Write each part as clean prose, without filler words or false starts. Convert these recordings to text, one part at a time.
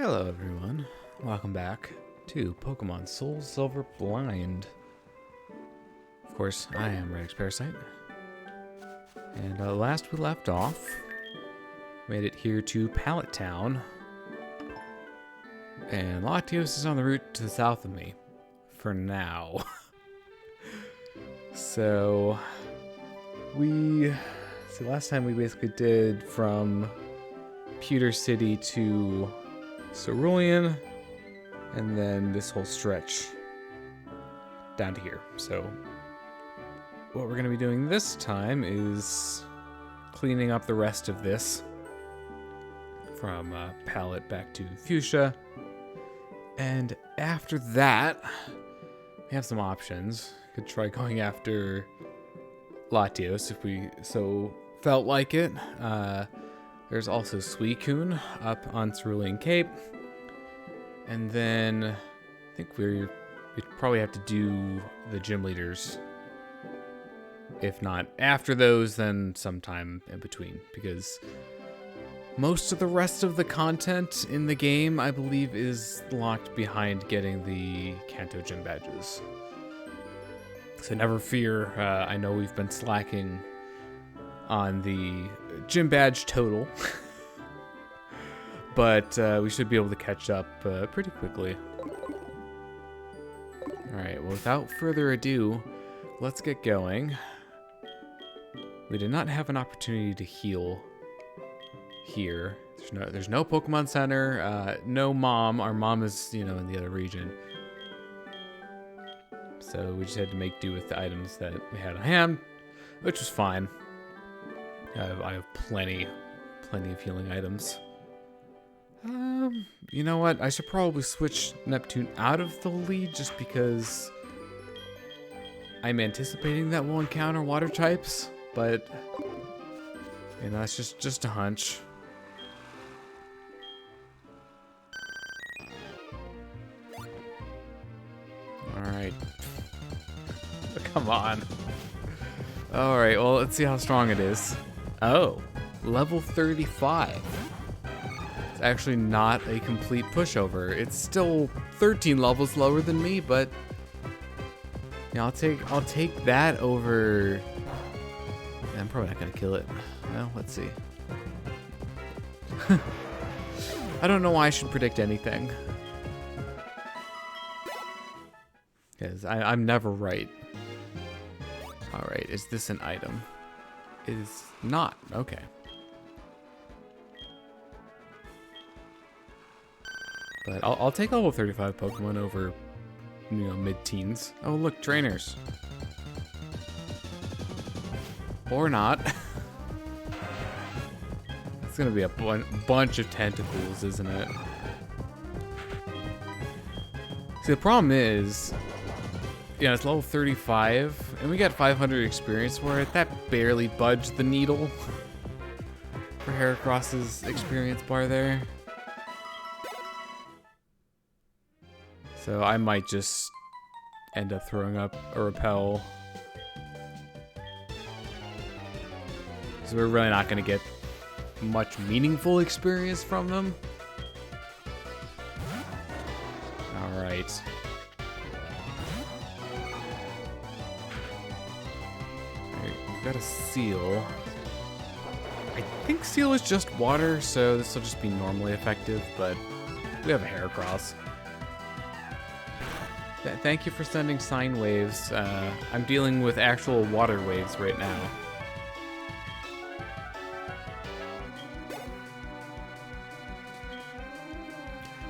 Hello everyone, welcome back to Pokemon Soul Silver Blind. Of course, I am Redix Parasite. And last we left off, made it here to Pallet Town. And Latios is on the route to the south of me, for now. So, last time we basically did from Pewter City to Cerulean, and then this whole stretch down to here. So what we're going to be doing this time is cleaning up the rest of this from Pallet back to Fuchsia, and after that we have some options. Could try going after Latios if we so felt like it. There's also Suicune up on Cerulean Cape. And then I think we'd probably have to do the gym leaders. If not after those, then sometime in between. Because most of the rest of the content in the game, I believe, is locked behind getting the Kanto gym badges. So never fear, I know we've been slacking on the gym badge total, but we should be able to catch up pretty quickly. Alright, well, without further ado, let's get going. We did not have an opportunity to heal here. There's no Pokemon Center, no mom. Our mom is, in the other region. So we just had to make do with the items that we had on hand, which was fine. I have plenty of healing items. You know what? I should probably switch Neptune out of the lead just because I'm anticipating that we'll encounter water types, but it's just a hunch. All right. Come on. All right. Well, let's see how strong it is. Oh, level 35. It's actually not a complete pushover. It's still 13 levels lower than me, but I'll take that over. I'm probably not gonna kill it. Well, let's see. I don't know why I should predict anything, because I'm never right. All right, is this an item? It is not. Okay. But I'll take level 35 Pokemon over, mid-teens. Oh, look, trainers. Or not. It's gonna be a bunch of tentacles, isn't it? See, the problem is, it's level 35, and we got 500 experience for it. That barely budged the needle for Heracross's experience bar there. So I might just end up throwing up a repel. So we're really not going to get much meaningful experience from them. All right. Got a Seal. I think Seal is just water, so this will just be normally effective, but we have a Heracross. Thank you for sending sine waves. I'm dealing with actual water waves right now.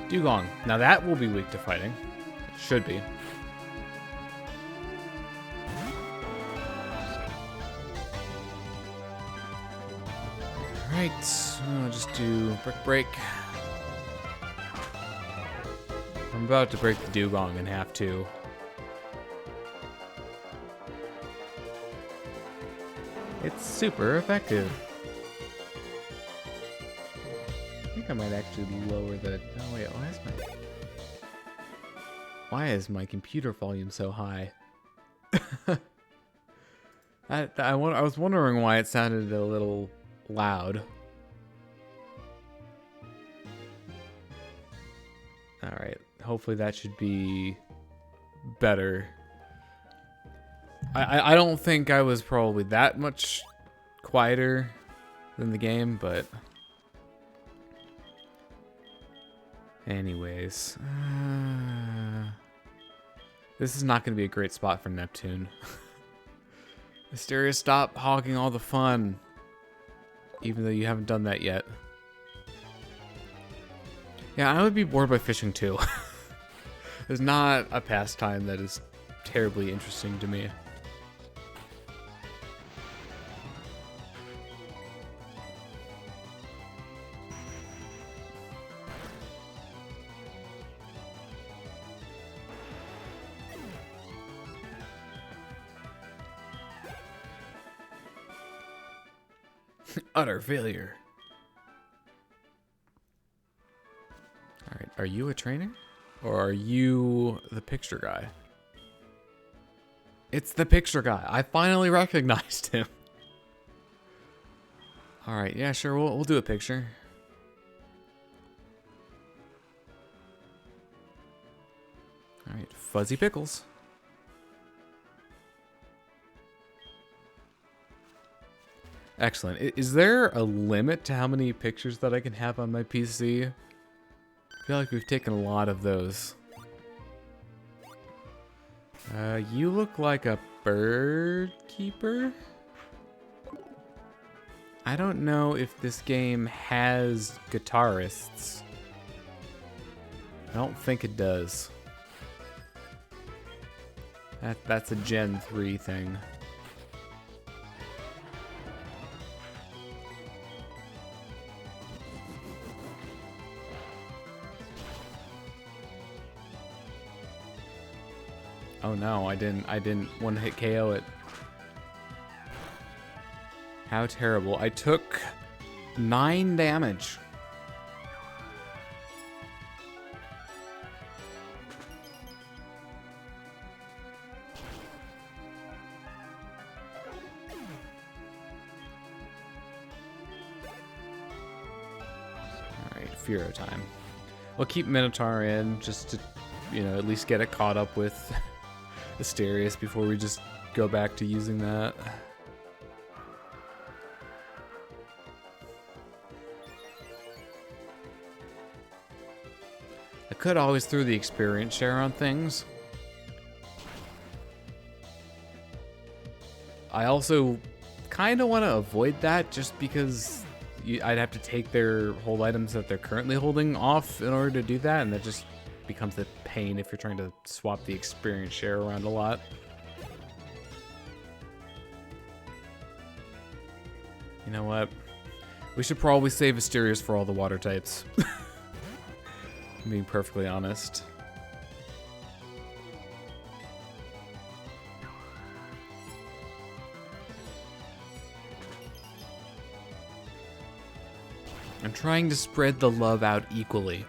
Dugong. Now that will be weak to fighting. It should be. Alright, I'll just do Brick Break. I'm about to break the Dugong in half too. It's super effective. I think I might actually lower the... Oh wait, why is my computer volume so high? I was wondering why it sounded a little loud. Alright, hopefully that should be better. I don't think I was probably that much quieter than the game, but... Anyways. This is not going to be a great spot for Neptune. Mysterious, stop hogging all the fun. Even though you haven't done that yet. Yeah, I would be bored by fishing too. There's not a pastime that is terribly interesting to me. Utter failure. Alright, are you a trainer? Or are you the picture guy? It's the picture guy. I finally recognized him. Alright, yeah, sure, we'll do a picture. Alright, Fuzzy Pickles. Excellent. Is there a limit to how many pictures that I can have on my PC? I feel like we've taken a lot of those. You look like a bird keeper? I don't know if this game has guitarists. I don't think it does. That's a Gen 3 thing. Oh no, I didn't one-hit KO it. How terrible. I took 9 damage. Alright, Furo time. We'll keep Minotaur in just to, you know, at least get it caught up with Asterius before we just go back to using that. I could always throw the experience share on things. I also kind of want to avoid that just because I'd have to take their hold items that they're currently holding off in order to do that, and that just becomes a pain if you're trying to swap the experience share around a lot. You know what? We should probably save Asterius for all the water types. Being perfectly honest. I'm trying to spread the love out equally.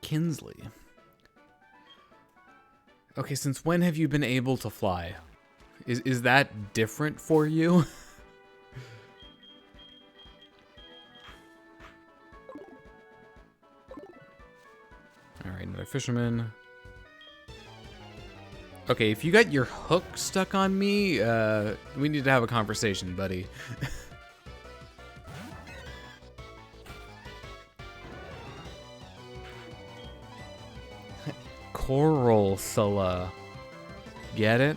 Kinsley. Okay, since when have you been able to fly? Is that different for you? Alright, another fisherman. Okay, if you got your hook stuck on me, we need to have a conversation, buddy. Coral Scylla. Get it?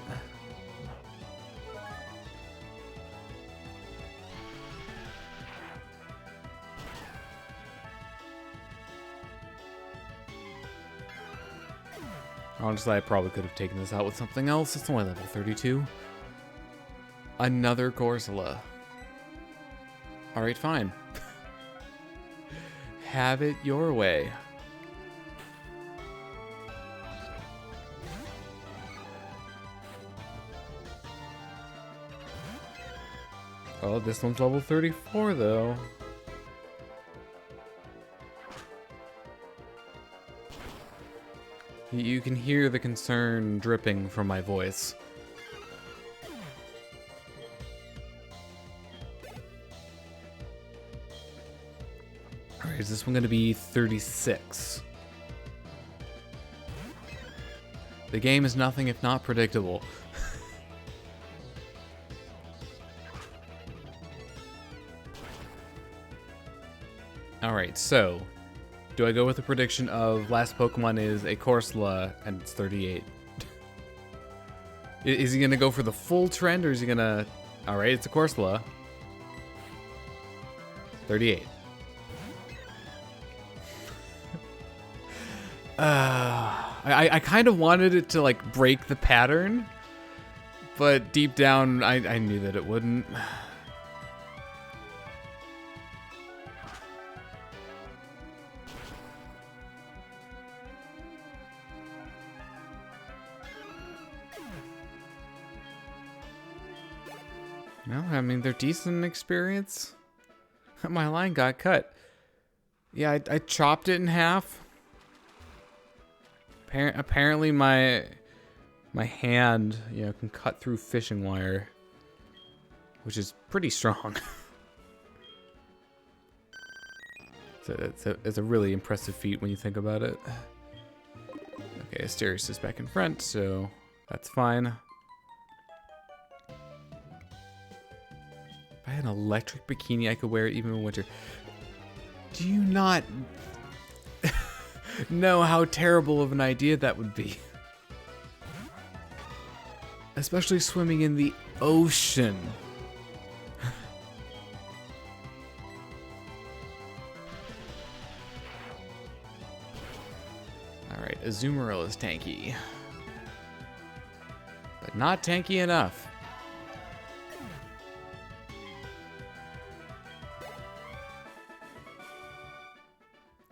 Honestly, I probably could have taken this out with something else. It's only level 32. Another Corsola. Alright, fine. Have it your way. Oh, this one's level 34, though. You can hear the concern dripping from my voice. is this one going to be 36? The game is nothing if not predictable. Alright, so do I go with the prediction of last Pokemon is a Corsola and it's 38? Is he going to go for the full trend or is he going to... Alright, it's a Corsola. 38. I kind of wanted it to like break the pattern, but deep down I knew that it wouldn't. No, I mean, they're decent experience. My line got cut. Yeah, I chopped it in half. Apparently my hand, you know, can cut through fishing wire, which is pretty strong. It's a really impressive feat when you think about it. Okay, Asterius is back in front, so that's fine. If I had an electric bikini, I could wear it even in winter. Do you not know how terrible of an idea that would be? Especially swimming in the ocean. Alright, Azumarill is tanky. But not tanky enough.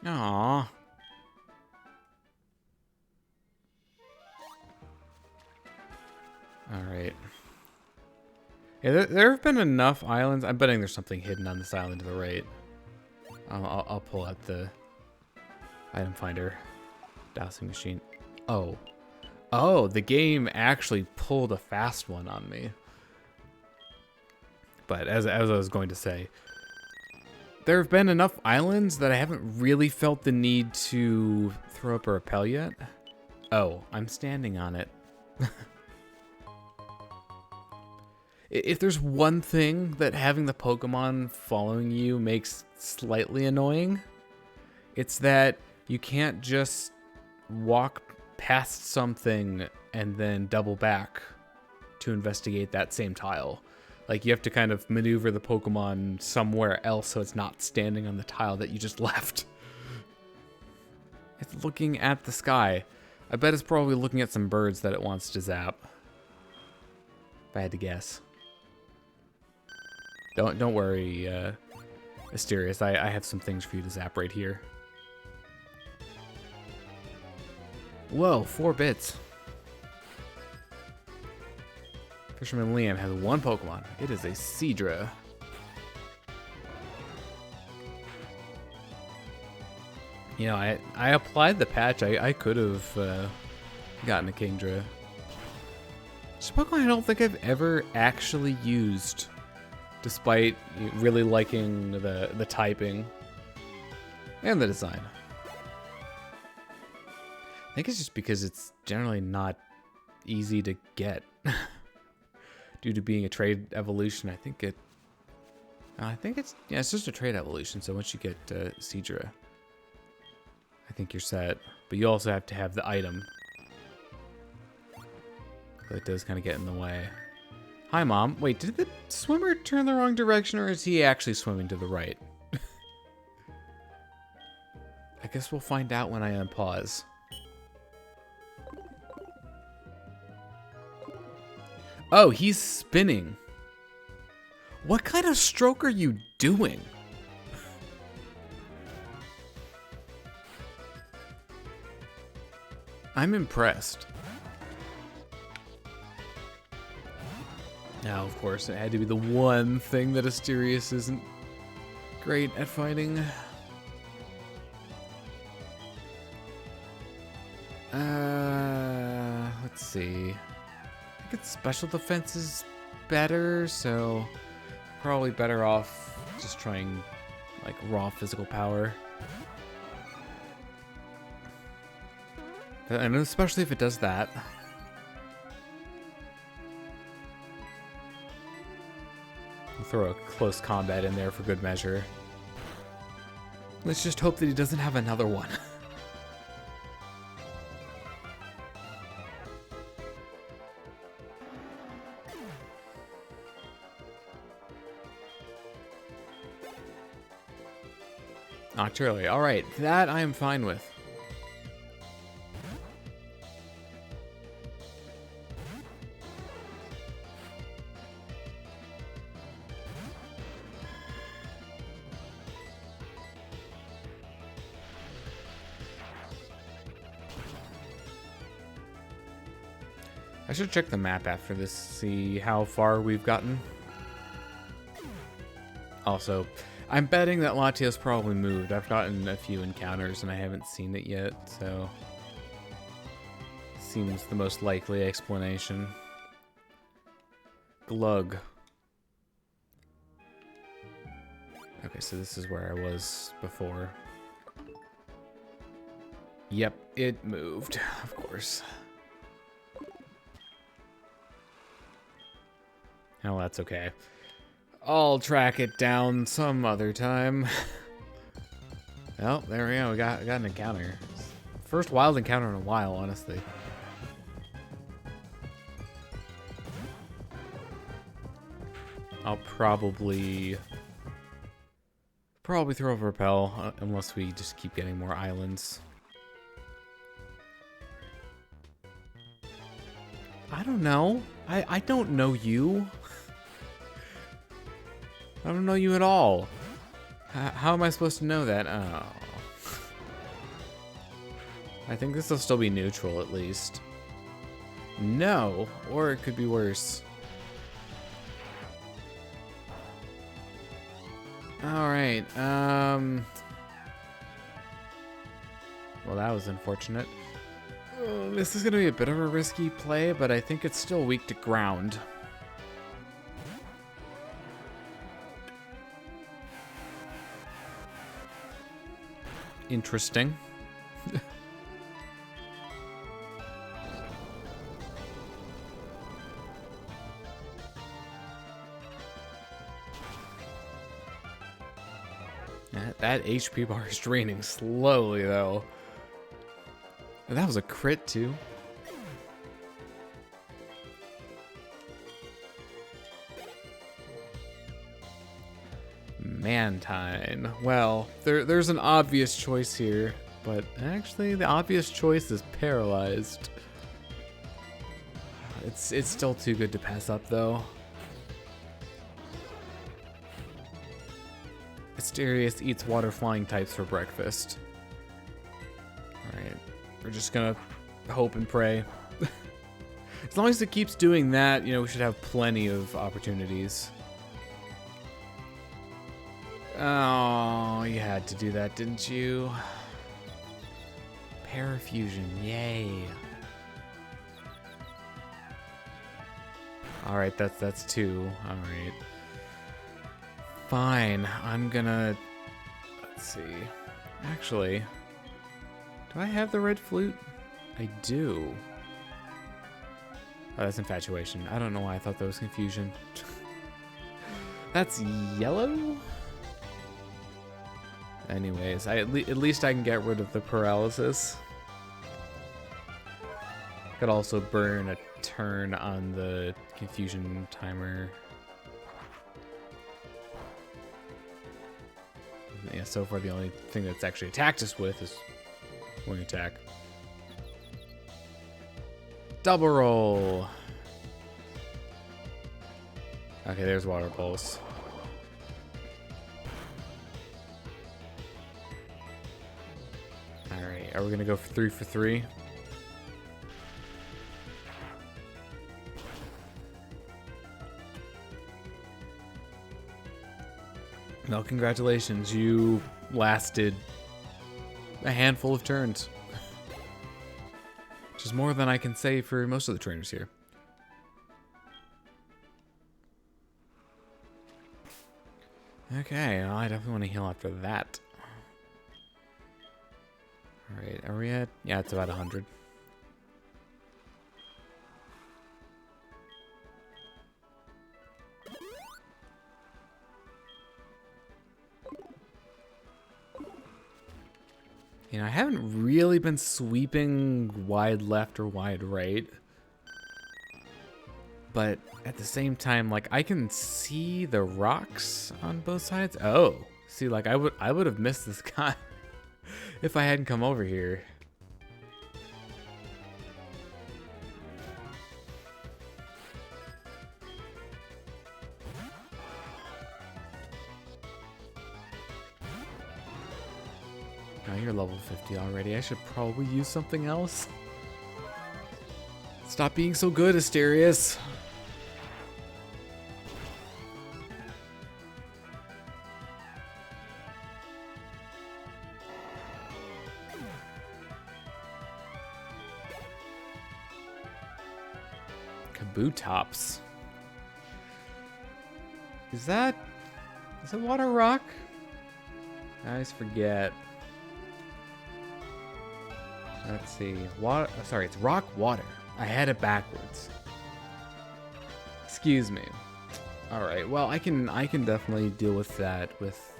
Aww. Alright. Yeah, there have been enough islands. I'm betting there's something hidden on this island to the right. I'll pull out the item finder. Dowsing machine. Oh. Oh, the game actually pulled a fast one on me. But as I was going to say, there have been enough islands that I haven't really felt the need to throw up a rappel yet. Oh, I'm standing on it. If there's one thing that having the Pokemon following you makes slightly annoying, it's that you can't just walk past something and then double back to investigate that same tile. Like, you have to kind of maneuver the Pokemon somewhere else so it's not standing on the tile that you just left. It's looking at the sky. I bet it's probably looking at some birds that it wants to zap. If I had to guess. Don't worry, Asterius. I have some things for you to zap right here. Whoa, 4 bits. Fisherman Liam has one Pokemon. It is a Seadra. You know, I applied the patch. I could have gotten a Kingdra. It's a Pokemon I don't think I've ever actually used, despite really liking the typing and the design. I think it's just because it's generally not easy to get. Due to being a trade evolution, I think it's just a trade evolution. So once you get Seadra, I think you're set. But you also have to have the item. So it does kind of get in the way. Hi, Mom. Wait, did the swimmer turn the wrong direction, or is he actually swimming to the right? I guess we'll find out when I unpause. Oh, he's spinning. What kind of stroke are you doing? I'm impressed. Now, of course, it had to be the one thing that Asterius isn't great at fighting. Let's see. I think its special defense is better, so probably better off just trying like raw physical power. And especially if it does that. We'll throw a close combat in there for good measure. Let's just hope that he doesn't have another one. Nocturally. Alright, that I am fine with. I should check the map after this, see how far we've gotten. Also, I'm betting that Latia's probably moved. I've gotten a few encounters and I haven't seen it yet, so... Seems the most likely explanation. Glug. Okay, so this is where I was before. Yep, it moved, of course. Oh, that's okay. I'll track it down some other time. Well, there we go. We got an encounter. First wild encounter in a while, honestly. I'll probably throw a repel unless we just keep getting more islands. I don't know. I don't know you. I don't know you at all. How am I supposed to know that? Oh. I think this will still be neutral at least. No, or it could be worse. Alright, well, that was unfortunate. This is going to be a bit of a risky play, but I think it's still weak to ground. Interesting. That HP bar is draining slowly, though. And that was a crit, too. Mantine. Well, there's an obvious choice here, but actually the obvious choice is paralyzed. It's still too good to pass up, though. Asterius eats water flying types for breakfast. Alright, we're just gonna hope and pray. As long as it keeps doing that, you know, we should have plenty of opportunities. Oh, you had to do that, didn't you? Parafusion, yay. Alright, that's two. Alright. Fine, I'm gonna... Let's see. Actually, do I have the red flute? I do. Oh, that's infatuation. I don't know why I thought that was confusion. That's yellow? Anyways, at least I can get rid of the paralysis. Could also burn a turn on the confusion timer. Yeah, so far the only thing that's actually attacked us with is wing attack. Double roll. Okay, there's water pulse. Alright, are we gonna go for 3 for 3? Well, congratulations, you lasted a handful of turns. Which is more than I can say for most of the trainers here. Okay, well, I definitely want to heal after that. Alright, are we at? Yeah, it's about 100. You know, I haven't really been sweeping wide left or wide right. But at the same time, like, I can see the rocks on both sides. Oh, see, like, I would have missed this guy if I hadn't come over here. Oh, you're level 50 already. I should probably use something else. Stop being so good, Asterius. Kabutops. Is that water rock? I always forget. Let's see. Water. Sorry, it's rock water. I had it backwards. Excuse me. All right. Well, I can definitely deal with that with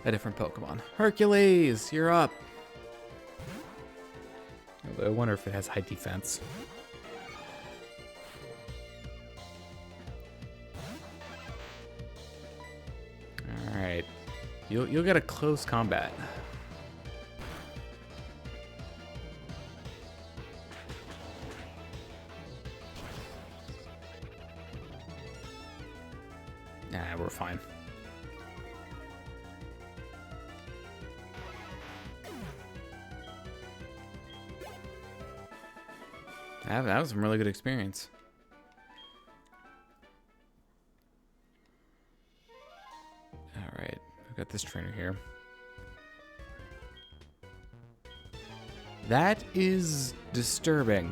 a different Pokemon. Hercules, you're up. I wonder if it has high defense. All right. You'll get a close combat. Nah, we're fine. That was some really good experience. Alright, I've got this trainer here. That is disturbing.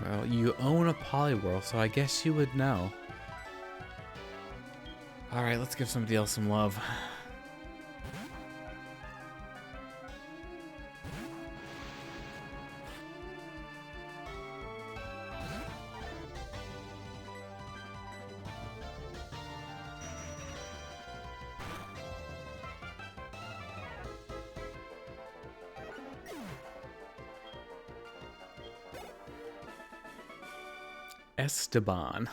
Well, you own a Poliwhirl, so I guess you would know. Alright, let's give somebody else some love. Esteban.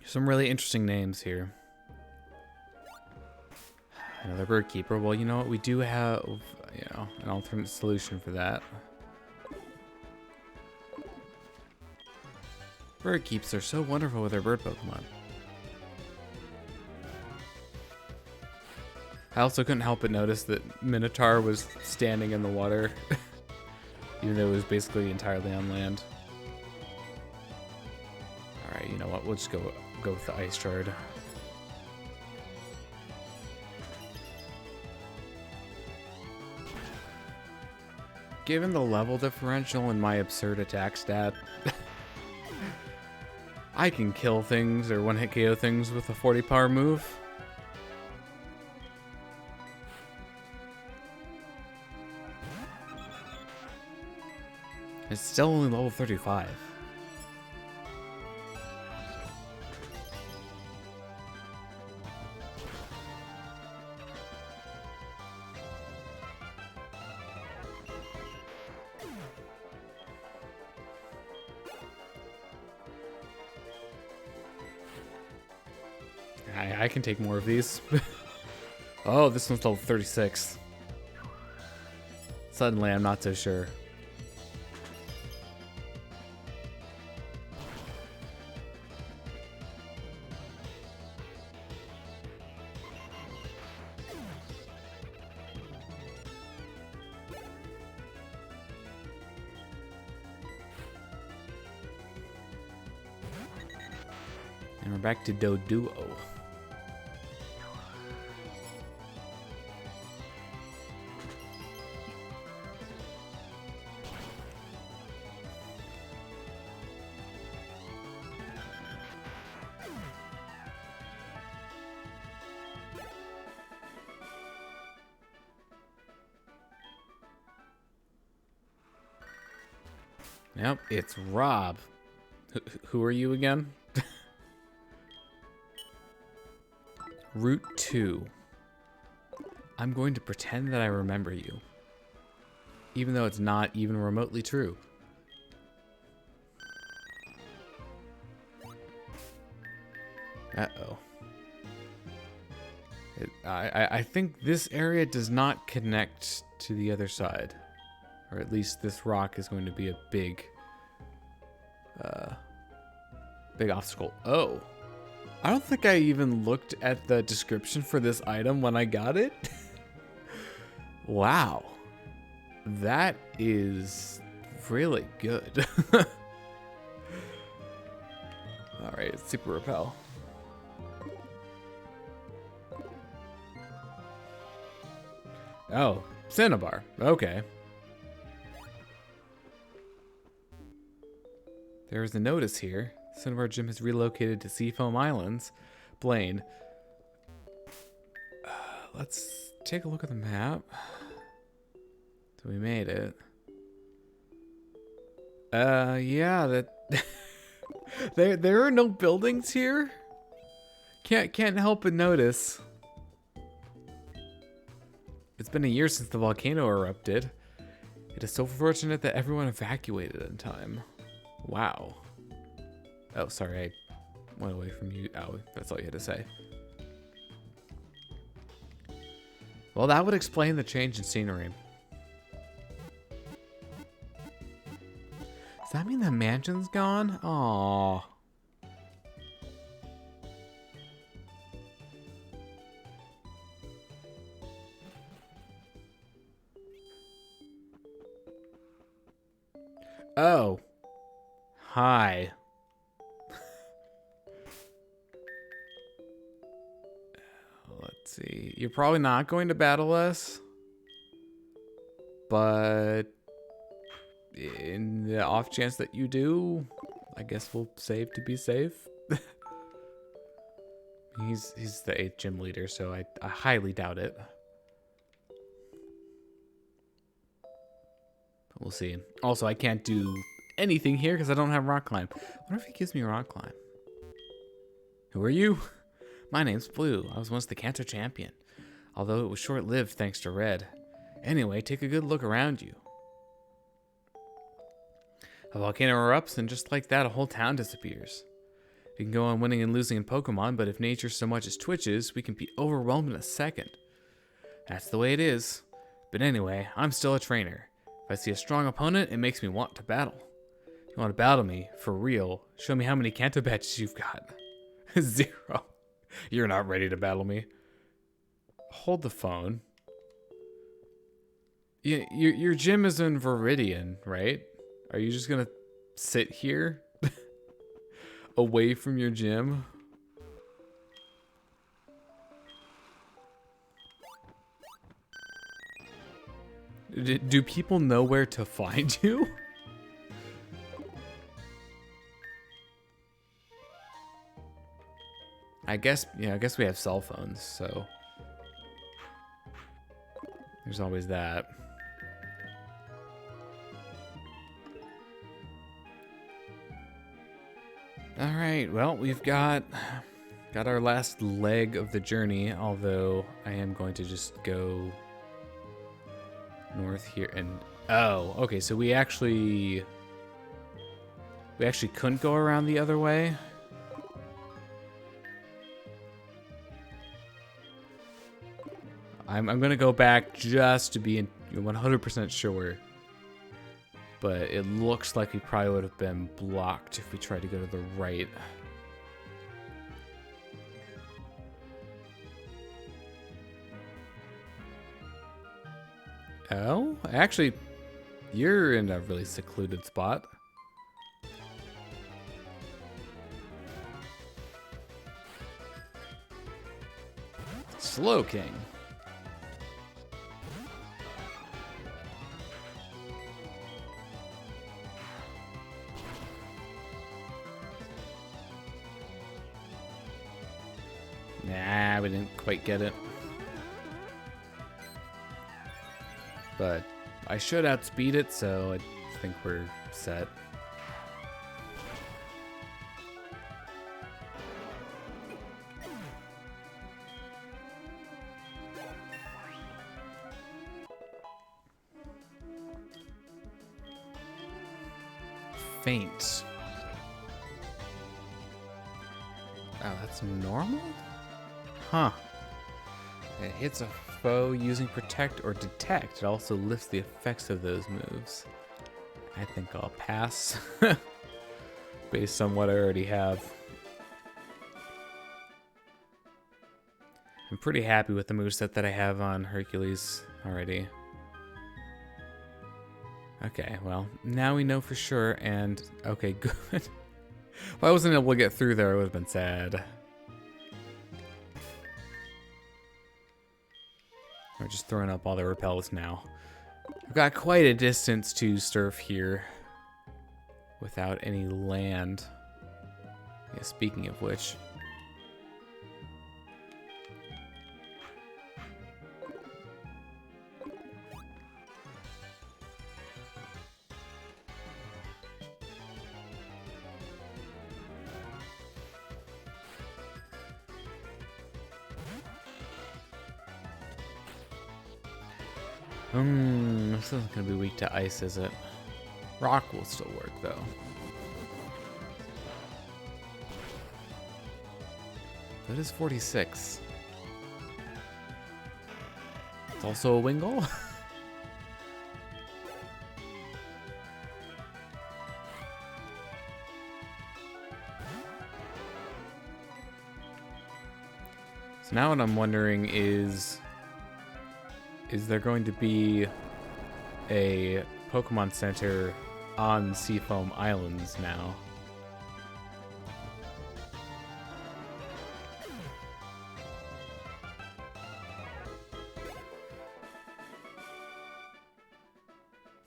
Some really interesting names here. Another bird keeper. Well, you know what? We do have, you know, an alternate solution for that. Bird keeps are so wonderful with their bird Pokemon. I also couldn't help but notice that Minotaur was standing in the water, even though it was basically entirely on land. Alright, you know what? We'll just go with the Ice Shard. Given the level differential and my absurd attack stat, I can kill things or one-hit KO things with a 40 power move. It's still only level 35. I can take more of these. Oh, this one's level 36. Suddenly, I'm not so sure. And we're back to Doduo. Yep, it's Rob. Who are you again? Route 2. I'm going to pretend that I remember you. Even though it's not even remotely true. Uh-oh. I think this area does not connect to the other side. Or at least this rock is going to be a big obstacle. Oh. I don't think I even looked at the description for this item when I got it. Wow. That is really good. Alright, Super Repel. Oh, Cinnabar. Okay. There's a notice here. Cinnabar Gym has relocated to Seafoam Islands. Blaine. Let's take a look at the map. So we made it. Yeah, that there are no buildings here. Can't help but notice. It's been a year since the volcano erupted. It is so fortunate that everyone evacuated in time. Wow. Oh, sorry, I went away from you. Oh, that's all you had to say. Well, that would explain the change in scenery. Does that mean the mansion's gone? Aww. Oh. Hi. Let's see. You're probably not going to battle us. But in the off chance that you do, I guess we'll save to be safe. He's the 8th gym leader, so I highly doubt it. But we'll see. Also, I can't do anything here because I don't have rock climb. I wonder if he gives me rock climb. Who are you? My name's Blue. I was once the Kanto champion, although it was short-lived thanks to Red. Anyway, take a good look around you. A volcano erupts, and just like that, a whole town disappears. We can go on winning and losing in Pokemon, but if nature so much as twitches, we can be overwhelmed in a second. That's the way it is. But anyway, I'm still a trainer. If I see a strong opponent, it makes me want to battle. If you want to battle me, for real, show me how many Kanto badges you've got. 0. You're not ready to battle me. Hold the phone. Your gym is in Viridian, right? Are you just gonna sit here? Away from your gym? Do people know where to find you? I guess we have cell phones, so there's always that. All right, well, we've got our last leg of the journey, although I am going to just go north here and oh, okay, so we actually couldn't go around the other way. I'm gonna go back just to be 100% sure. But it looks like we probably would have been blocked if we tried to go to the right. Oh, actually, you're in a really secluded spot. Slowking. Nah, we didn't quite get it. But I should outspeed it, so I think we're set. Faint. Oh, that's normal? Huh. It hits a foe using Protect or Detect. It also lifts the effects of those moves. I think I'll pass. Based on what I already have. I'm pretty happy with the moveset that I have on Hercules already. Okay, well, now we know for sure, and okay, good. If I wasn't able to get through there, I would have been sad. We're just throwing up all the repels now. I've got quite a distance to surf here without any land. Yeah, speaking of which. This isn't gonna be weak to ice, is it? Rock will still work, though. That is 46. It's also a Wingull. So now what I'm wondering is there going to be a Pokemon Center on Seafoam Islands now?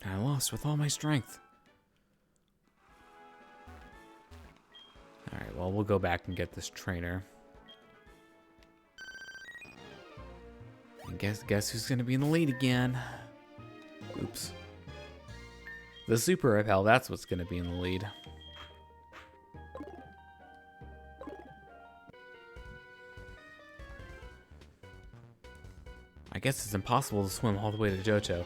I lost with all my strength. Alright, well, we'll go back and get this trainer. And guess who's gonna be in the lead again? Oops. The Super Repel, that's what's gonna be in the lead. I guess it's impossible to swim all the way to Johto.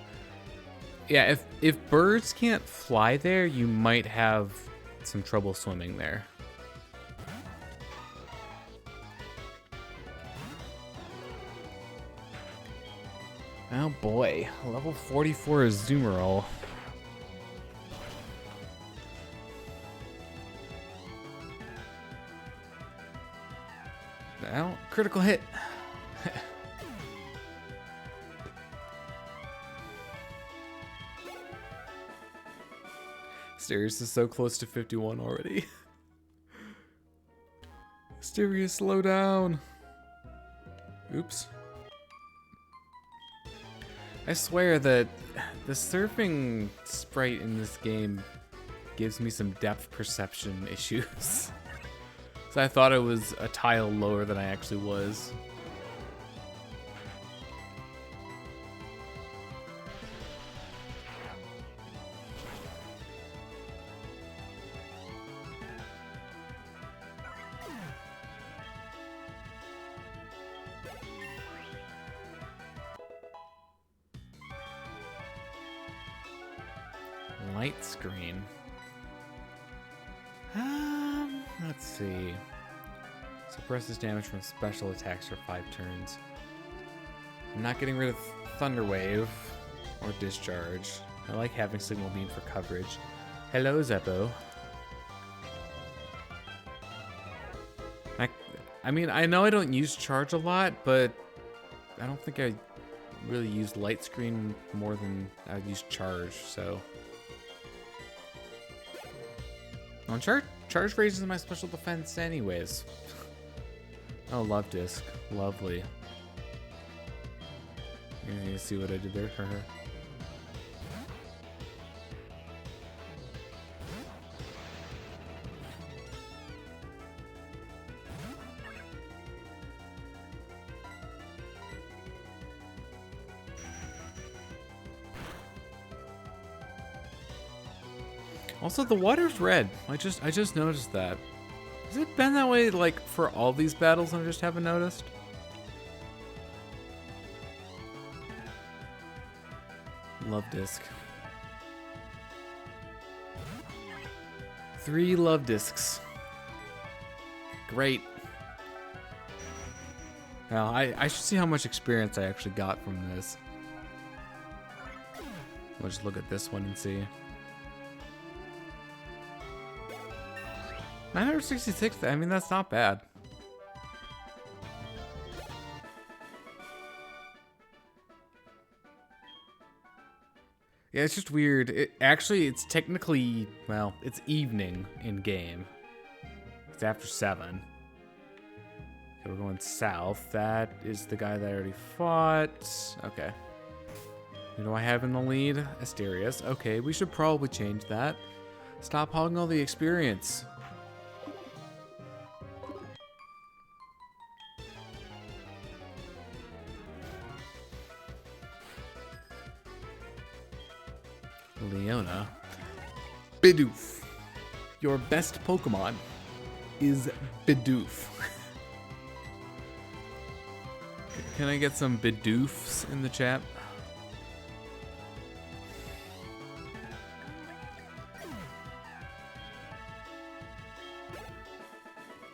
Yeah, if birds can't fly there, you might have some trouble swimming there. Oh boy, level 44 is Azumarill. Now, critical hit. Asterius is so close to 51 already. Asterius, slow down. Oops. I swear that the surfing sprite in this game gives me some depth perception issues. So I thought it was a tile lower than I actually was. Light screen. Let's see. Suppresses damage from special attacks for 5 turns. I'm not getting rid of Thunder Wave or Discharge. I like having Signal Beam for coverage. Hello, Zeppo. I mean, I know I don't use Charge a lot, but I don't think I really use Light Screen more than I use Charge, so... On Charge raises my special defense anyways. Oh, Love Disc. Lovely. You see what I did there for her? Also, the water's red. I just noticed that. Has it been that way, like, for all these battles and I just haven't noticed? Love disc. 3 love discs. Great. Now, I should see how much experience I actually got from this. We'll just look at this one and see. 966, I mean, that's not bad. Yeah, it's just weird. It's technically, well, it's evening in game. It's after 7. Okay, we're going south. That is the guy that I already fought. Okay. Who do I have in the lead? Asterius. Okay, we should probably change that. Stop hogging all the experience. Leona. Bidoof. Your best Pokemon is Bidoof. Can I get some Bidoofs in the chat?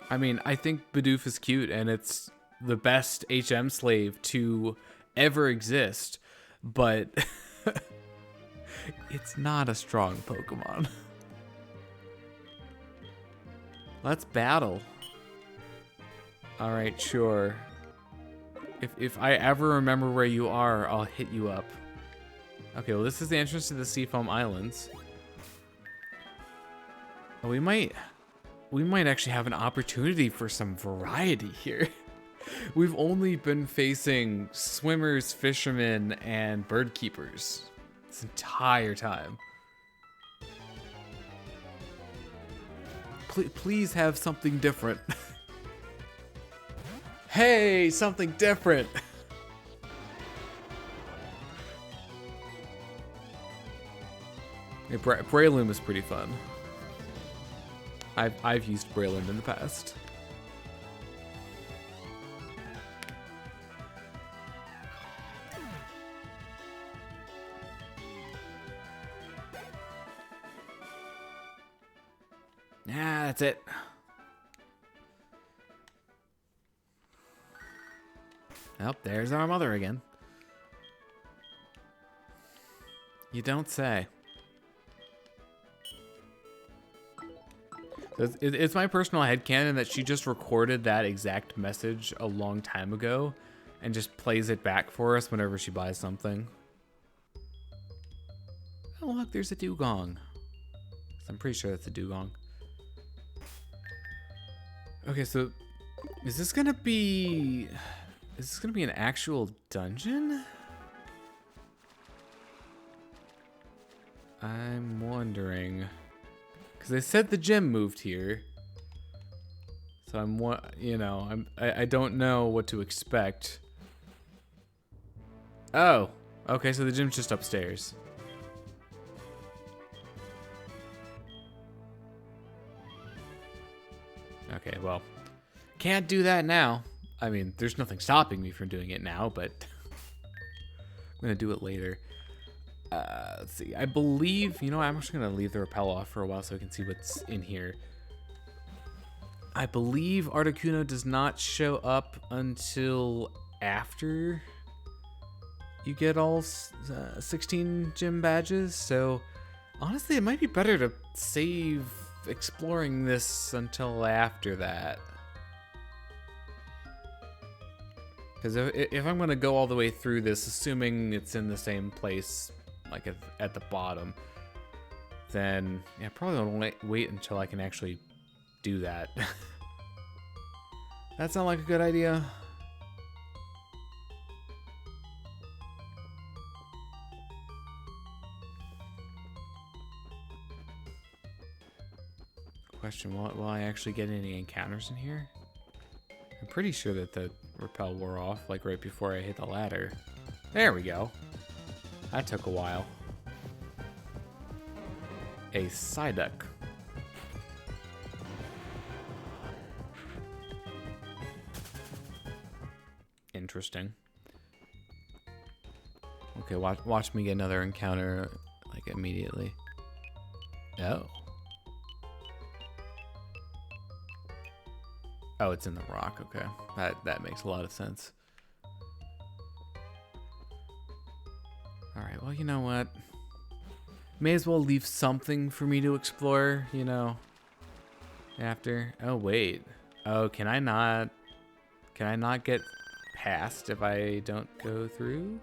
I mean, I think Bidoof is cute and it's the best HM slave to ever exist, but it's not a strong Pokemon. Let's battle. Alright, sure. If I ever remember where you are, I'll hit you up. Okay, well, this is the entrance to the Seafoam Islands. Oh, we might actually have an opportunity for some variety here. We've only been facing swimmers, fishermen, and bird keepers this entire time. Please have something different. Hey, something different. Hey, Breloom is pretty fun. I've used Breloom in the past. Yeah, that's it. Oh, there's our mother again. You don't say. It's my personal headcanon that she just recorded that exact message a long time ago and just plays it back for us whenever she buys something. Oh, look, there's a dugong. I'm pretty sure that's a dugong. Okay, so is this gonna be an actual dungeon? I'm wondering. Because they said the gym moved here. So I don't know what to expect. Oh, okay, so the gym's just upstairs. Okay, well, can't do that now. I mean, there's nothing stopping me from doing it now, but I'm gonna do it later. Let's see. I believe, I'm actually gonna leave the rappel off for a while so I can see what's in here. I believe Articuno does not show up until after you get all 16 gym badges. So honestly, it might be better to save exploring this until after that. Because if I'm going to go all the way through this, assuming it's in the same place, like at the bottom, then yeah, probably I'll wait until I can actually do that. That sound like a good idea? question. Will I actually get any encounters in here? I'm pretty sure that the repel wore off, like right before I hit the ladder. There we go. That took a while. A Psyduck. Interesting. Okay, watch me get another encounter, like, immediately. Oh. Oh, it's in the rock. Okay, that makes a lot of sense. All right. Well, you know what? May as well leave something for me to explore. You know. After. Oh wait. Oh, can I not? Can I not get past if I don't go through?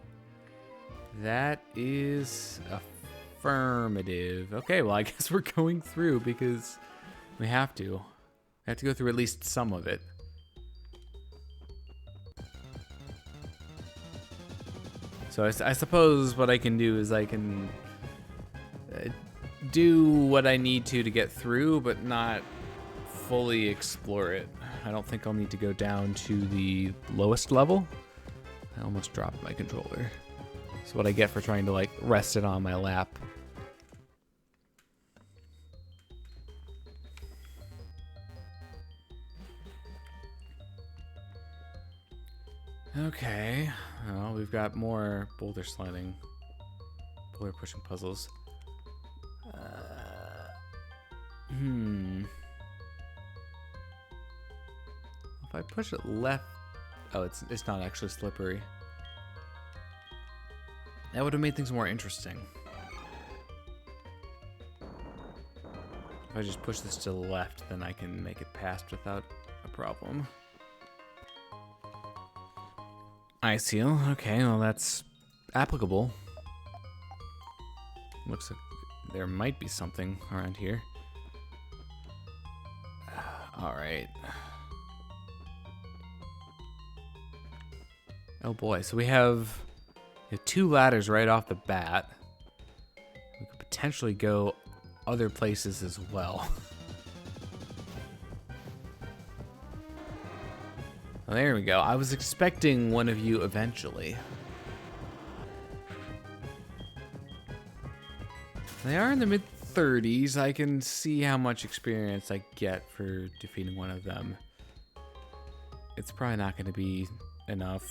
That is affirmative. Okay. Well, I guess we're going through because we have to. I have to go through at least some of it. So I suppose what I can do is I can do what I need to get through, but not fully explore it. I don't think I'll need to go down to the lowest level. I almost dropped my controller. That's what I get for trying to, like, rest it on my lap. Okay, well, we've got more boulder sliding, boulder pushing puzzles. If I push it left, oh, it's not actually slippery. That would have made things more interesting. If I just push this to the left, then I can make it past without a problem. Ice seal. Okay, well that's applicable. Looks like there might be something around here. All right. Oh boy, so we have 2 ladders right off the bat. We could potentially go other places as well. Well, there we go. I was expecting one of you eventually. They are in the mid-30s. I can see how much experience I get for defeating one of them. It's probably not going to be enough.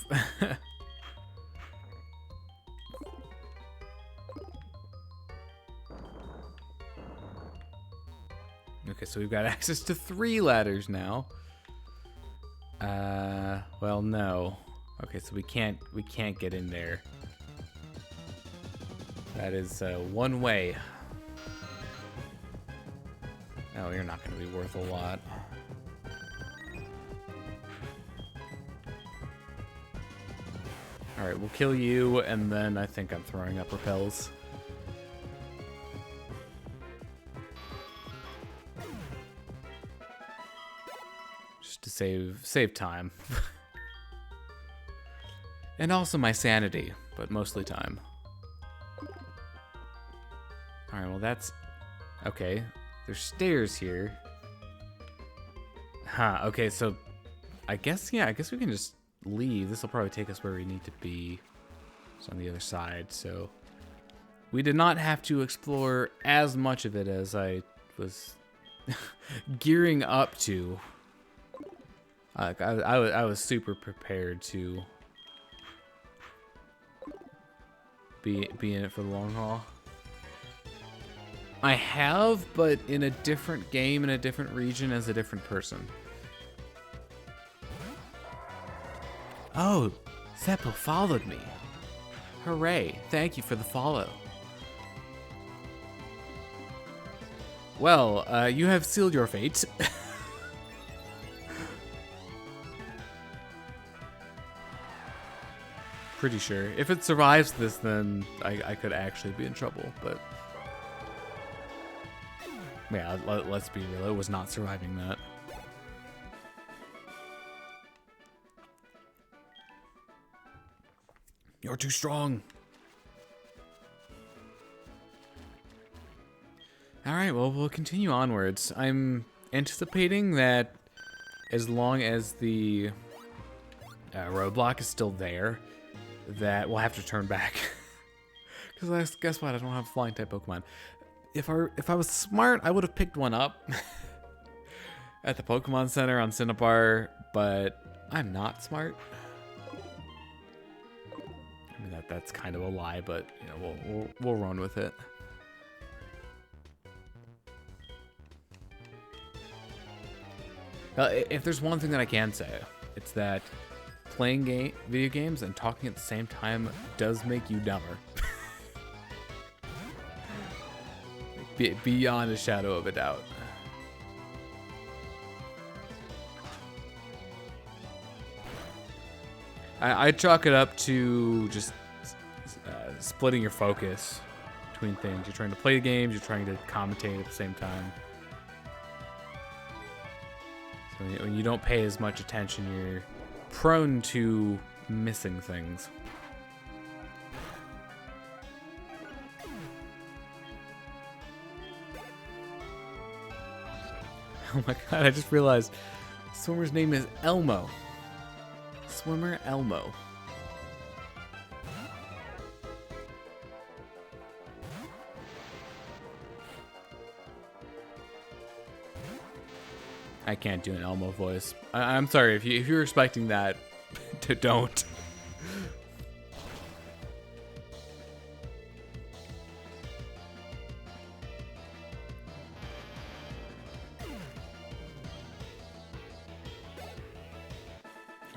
Okay, so we've got access to 3 ladders now. Well, no. Okay, so we can't get in there. That is one way. Oh, you're not going to be worth a lot. All right, we'll kill you, and then I think I'm throwing up repels. Just to save time. And also my sanity, but mostly time. All right, well that's okay. There's stairs here. Huh, okay, so I guess we can just leave. This will probably take us where we need to be. It's on the other side, so we did not have to explore as much of it as I was gearing up to. I was super prepared to be in it for the long haul. I have, but in a different game, in a different region, as a different person. Oh, Seppo followed me. Hooray, thank you for the follow. Well, you have sealed your fate. Pretty sure. If it survives this, then I could actually be in trouble, but... yeah, let's be real, it was not surviving that. You're too strong. Alright, well, we'll continue onwards. I'm anticipating that as long as the roadblock is still there, that we'll have to turn back. Because guess what? I don't have flying type Pokemon. If I was smart, I would have picked one up at the Pokemon Center on Cinnabar, but I'm not smart. I mean that's kind of a lie, but you know we'll run with it. If there's one thing that I can say, it's that playing video games and talking at the same time does make you dumber. Beyond a shadow of a doubt. I chalk it up to just splitting your focus between things. You're trying to play the games, you're trying to commentate at the same time. So when you don't pay as much attention, you're prone to missing things. Oh my god, I just realized Swimmer's name is Elmo. Swimmer Elmo. I can't do an Elmo voice. I'm sorry if you're expecting that, don't.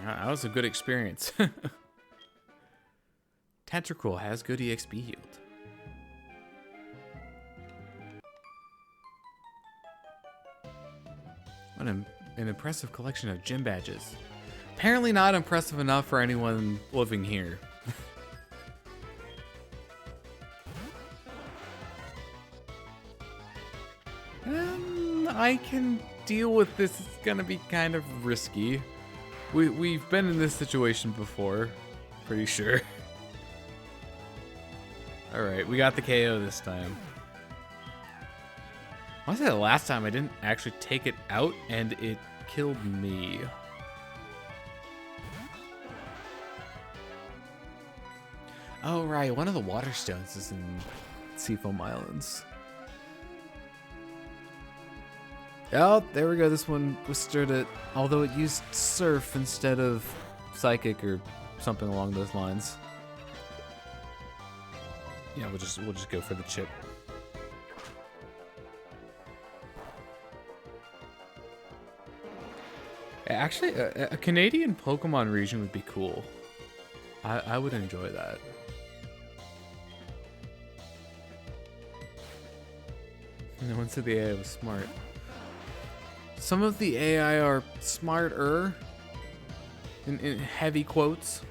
That was a good experience. Tentacruel has good EXP yield. What an impressive collection of gym badges. Apparently not impressive enough for anyone living here. I can deal with this. It's gonna be kind of risky. We've been in this situation before, pretty sure. Alright, we got the KO this time. I want to say the last time I didn't actually take it out and it killed me. Oh right, one of the water stones is in Seafoam Islands. Oh, there we go. This one withstood it, although it used Surf instead of Psychic or something along those lines. Yeah, we'll just go for the chip. Actually, a Canadian Pokemon region would be cool. I would enjoy that. No one said the AI was smart. Some of the AI are smarter, in heavy quotes.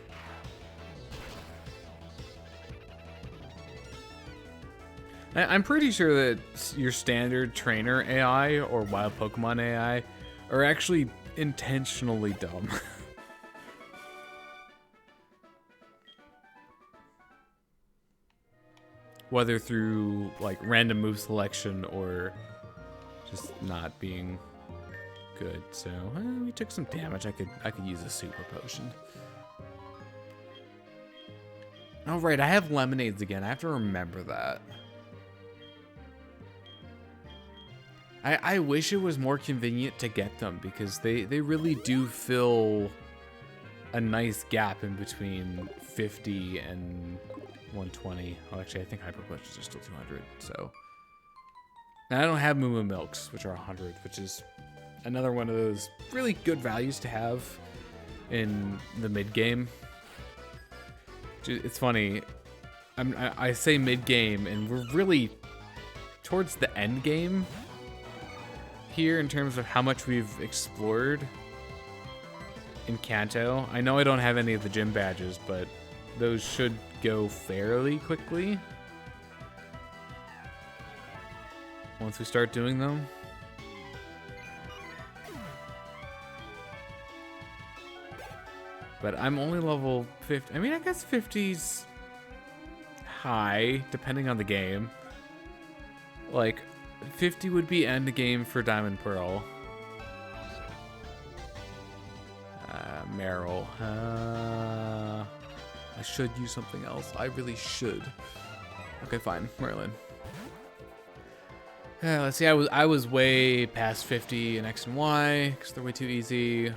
I'm pretty sure that your standard trainer AI or wild Pokemon AI are actually intentionally dumb. Whether through like random move selection or just not being good. So we took some damage. I could use a super potion. Oh right, I have lemonades again. I have to remember that. I wish it was more convenient to get them because they really do fill a nice gap in between 50 and 120. Oh, actually, I think Hyper Potions are still 200. So, and I don't have Moo Moo Milks, which are 100, which is another one of those really good values to have in the mid game. It's funny. I say mid game, and we're really towards the end game here in terms of how much we've explored in Kanto. I know I don't have any of the gym badges, but those should go fairly quickly once we start doing them. But I'm only level 50. I mean, I guess 50's high, depending on the game. Like, 50 would be end game for Diamond Pearl. Meryl. I should use something else. I really should. Okay, fine. Merlin. Let's see. I was way past 50 in X and Y because they're way too easy. I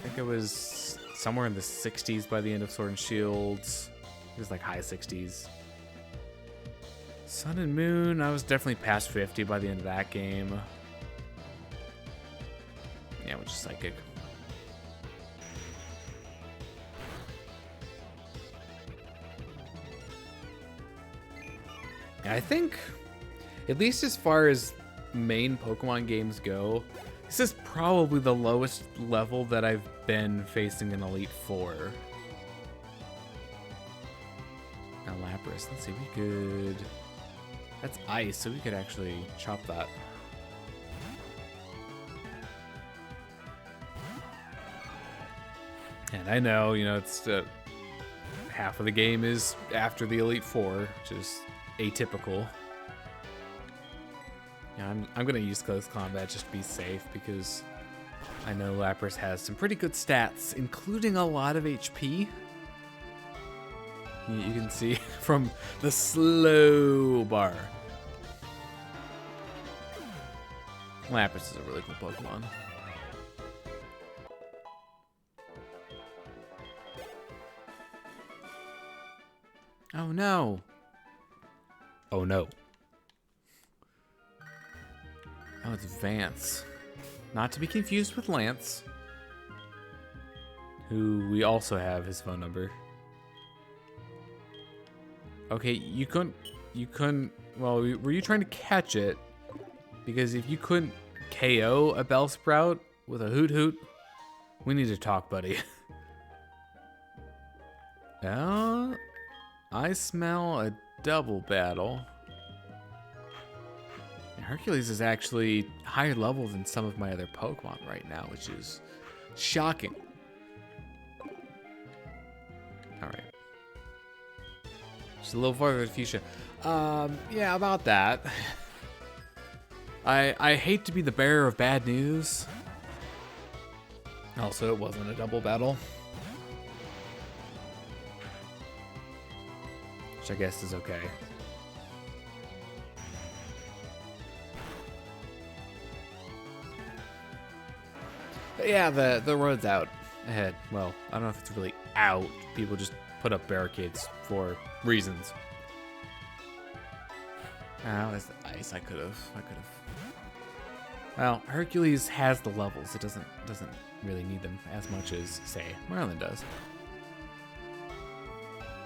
think I was somewhere in the 60s by the end of Sword and Shields. It was like high 60s. Sun and Moon, I was definitely past 50 by the end of that game. Yeah, which is Psychic. I think, at least as far as main Pokemon games go, this is probably the lowest level that I've been facing an Elite Four. Now Lapras, let's see, we could... That's ice, so we could actually chop that. And I know, you know, it's half of the game is after the Elite Four, which is atypical. Yeah, I'm gonna use close combat just to be safe because I know Lapras has some pretty good stats, including a lot of HP. You can see from the slow bar. Lapras is a really cool Pokemon. Oh no. Oh no. Oh, it's Vance. Not to be confused with Lance, who we also have his phone number. Okay, you couldn't, well, were you trying to catch it? Because if you couldn't KO a Bellsprout with a Hoot Hoot, we need to talk, buddy. I smell a double battle. And Hercules is actually higher level than some of my other Pokemon right now, which is shocking. Alright. Just a little farther to Fuchsia. Yeah, about that. I hate to be the bearer of bad news. Also, it wasn't a double battle. Which I guess is okay. But yeah, the road's out ahead. Well, I don't know if it's really out. People just put up barricades for reasons. Oh, that's the ice. I could have. Well, Hercules has the levels. It doesn't really need them as much as, say, Merlin does.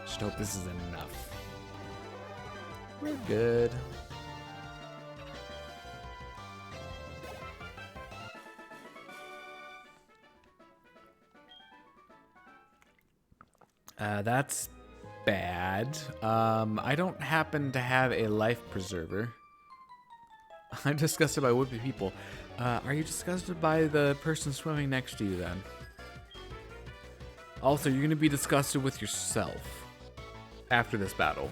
Just hope this is enough. We're good. That's bad. I don't happen to have a life preserver. I'm disgusted by would-be people. Are you disgusted by the person swimming next to you then? Also, you're gonna be disgusted with yourself after this battle.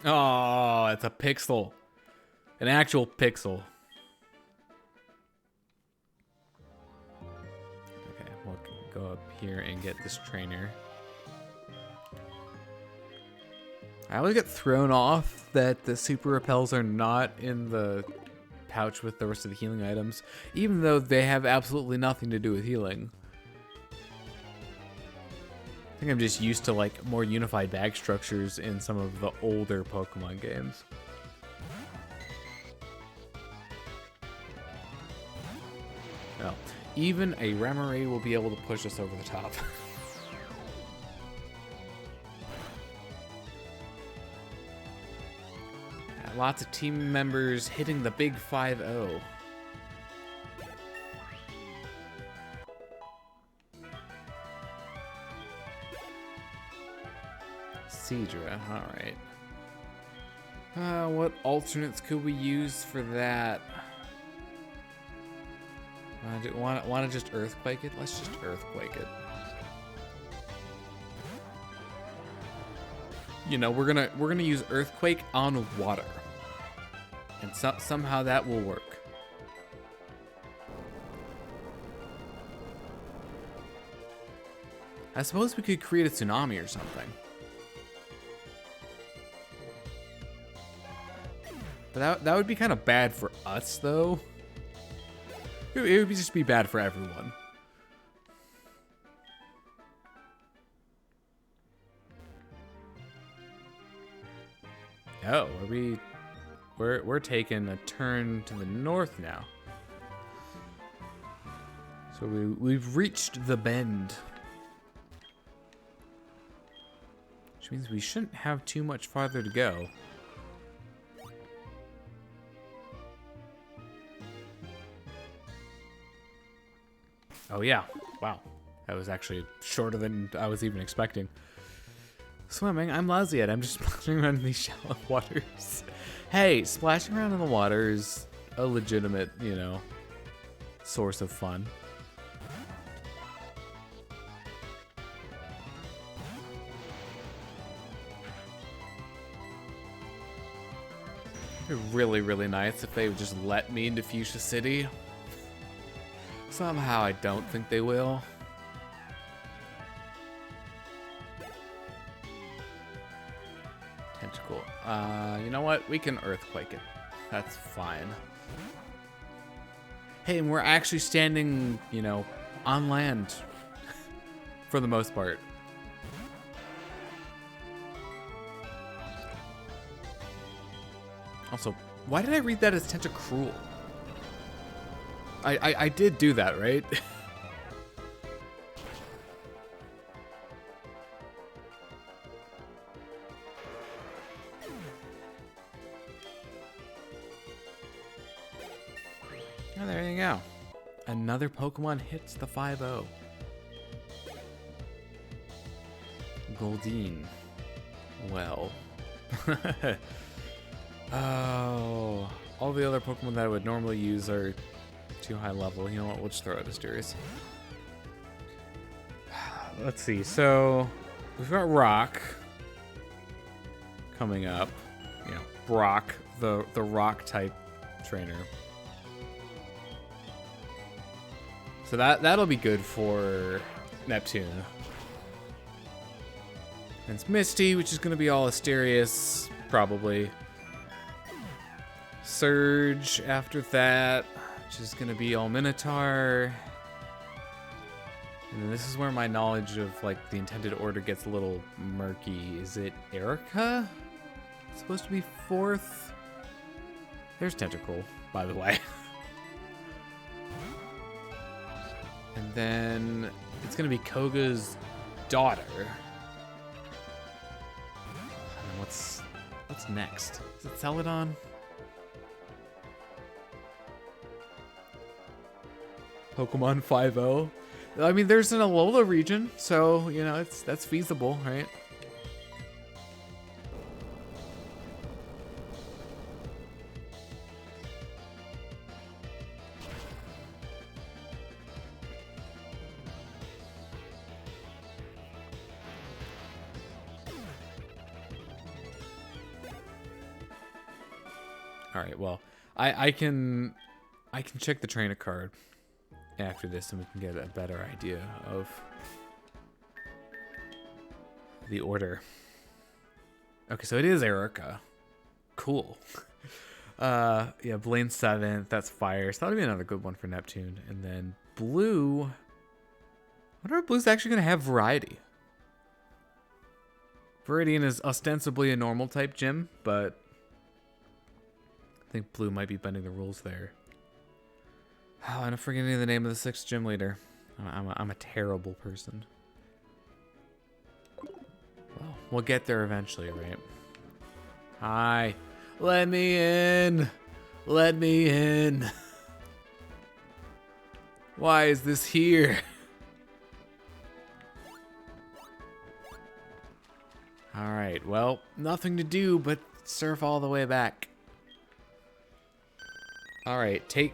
Oh, it's a pixel. An actual pixel. Okay, we'll go up here and get this trainer. I always get thrown off that the super repels are not in the pouch with the rest of the healing items, even though they have absolutely nothing to do with healing. I think I'm just used to like more unified bag structures in some of the older Pokemon games. Well, even a Remoraid will be able to push us over the top. Lots of team members hitting the big 5-0. Seadra, alright. What alternates could we use for that? Want to just earthquake it? Let's just earthquake it. You know, we're gonna use earthquake on water, and somehow that will work. I suppose we could create a tsunami or something. But that would be kind of bad for us, though. It would just be bad for everyone. Oh, we're taking a turn to the north now. So we've reached the bend. Which means we shouldn't have too much farther to go. Oh yeah, wow. That was actually shorter than I was even expecting. Swimming, I'm lousy at it. I'm just splashing around in these shallow waters. Hey, splashing around in the water is a legitimate, you know, source of fun. It'd be really, really nice if they would just let me into Fuchsia City. Somehow I don't think they will. Tentacle. You know what? We can earthquake it. That's fine. Hey, and we're actually standing, you know, on land for the most part. Also, why did I read that as Tentacruel? I did do that, right? Oh, there you go. Another Pokemon hits the 5-0. Goldeen. Well. Oh, all the other Pokemon that I would normally use are too high level. You know what? We'll just throw out Asterius. Let's see. So we've got Rock coming up. You know, Brock, the Rock type trainer. So that'll be good for Neptune. And it's Misty, which is going to be all Asterius, probably. Surge after that, which is going to be all Minotaur. And then this is where my knowledge of like the intended order gets a little murky. Is it Erica? It's supposed to be fourth. There's Tentacruel, by the way. And then it's going to be Koga's daughter. And what's next? Is it Celadon? Pokemon 5-0. I mean, there's an Alola region, so, you know, that's feasible, right? All right, well, I can check the trainer card after this, and we can get a better idea of the order. Okay, so it is Erica. Cool. Yeah, Blaine 7th. That's fire. So that'll be another good one for Neptune. And then Blue. I wonder if Blue's actually going to have variety. Viridian is ostensibly a normal type gym, but I think Blue might be bending the rules there. Oh, I'm forgetting the name of the 6th gym leader. I'm a terrible person. Well, we'll get there eventually, right? Hi. Let me in. Let me in. Why is this here? Alright, well, nothing to do but Surf all the way back. All right, take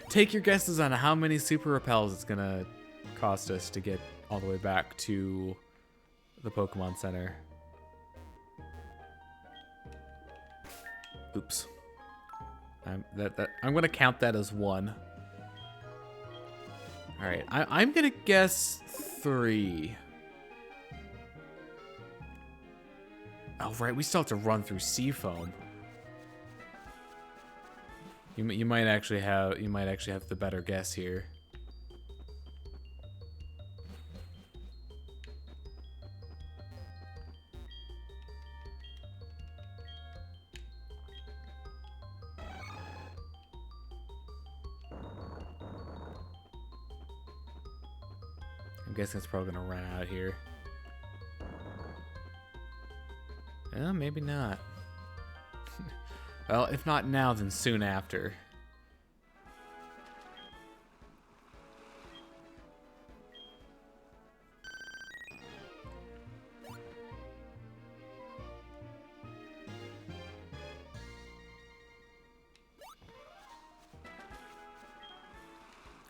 take your guesses on how many super repels it's gonna cost us to get all the way back to the Pokemon Center. Oops. I'm gonna count that as 1. All right, I'm gonna guess 3. Oh right, we still have to run through Seafoam. You might actually have the better guess here. I'm guessing it's probably gonna run out here. Maybe not. Well, if not now, then soon after.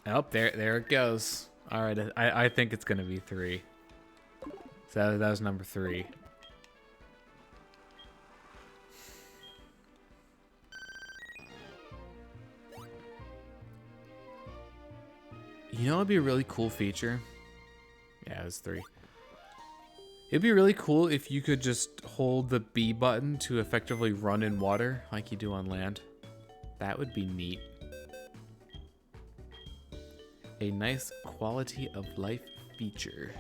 Oh, there it goes. All right, I think it's gonna be 3. So that was number 3. You know, it'd be a really cool feature. Yeah, it was 3. It'd be really cool if you could just hold the B button to effectively run in water like you do on land. That would be neat. A nice quality of life feature.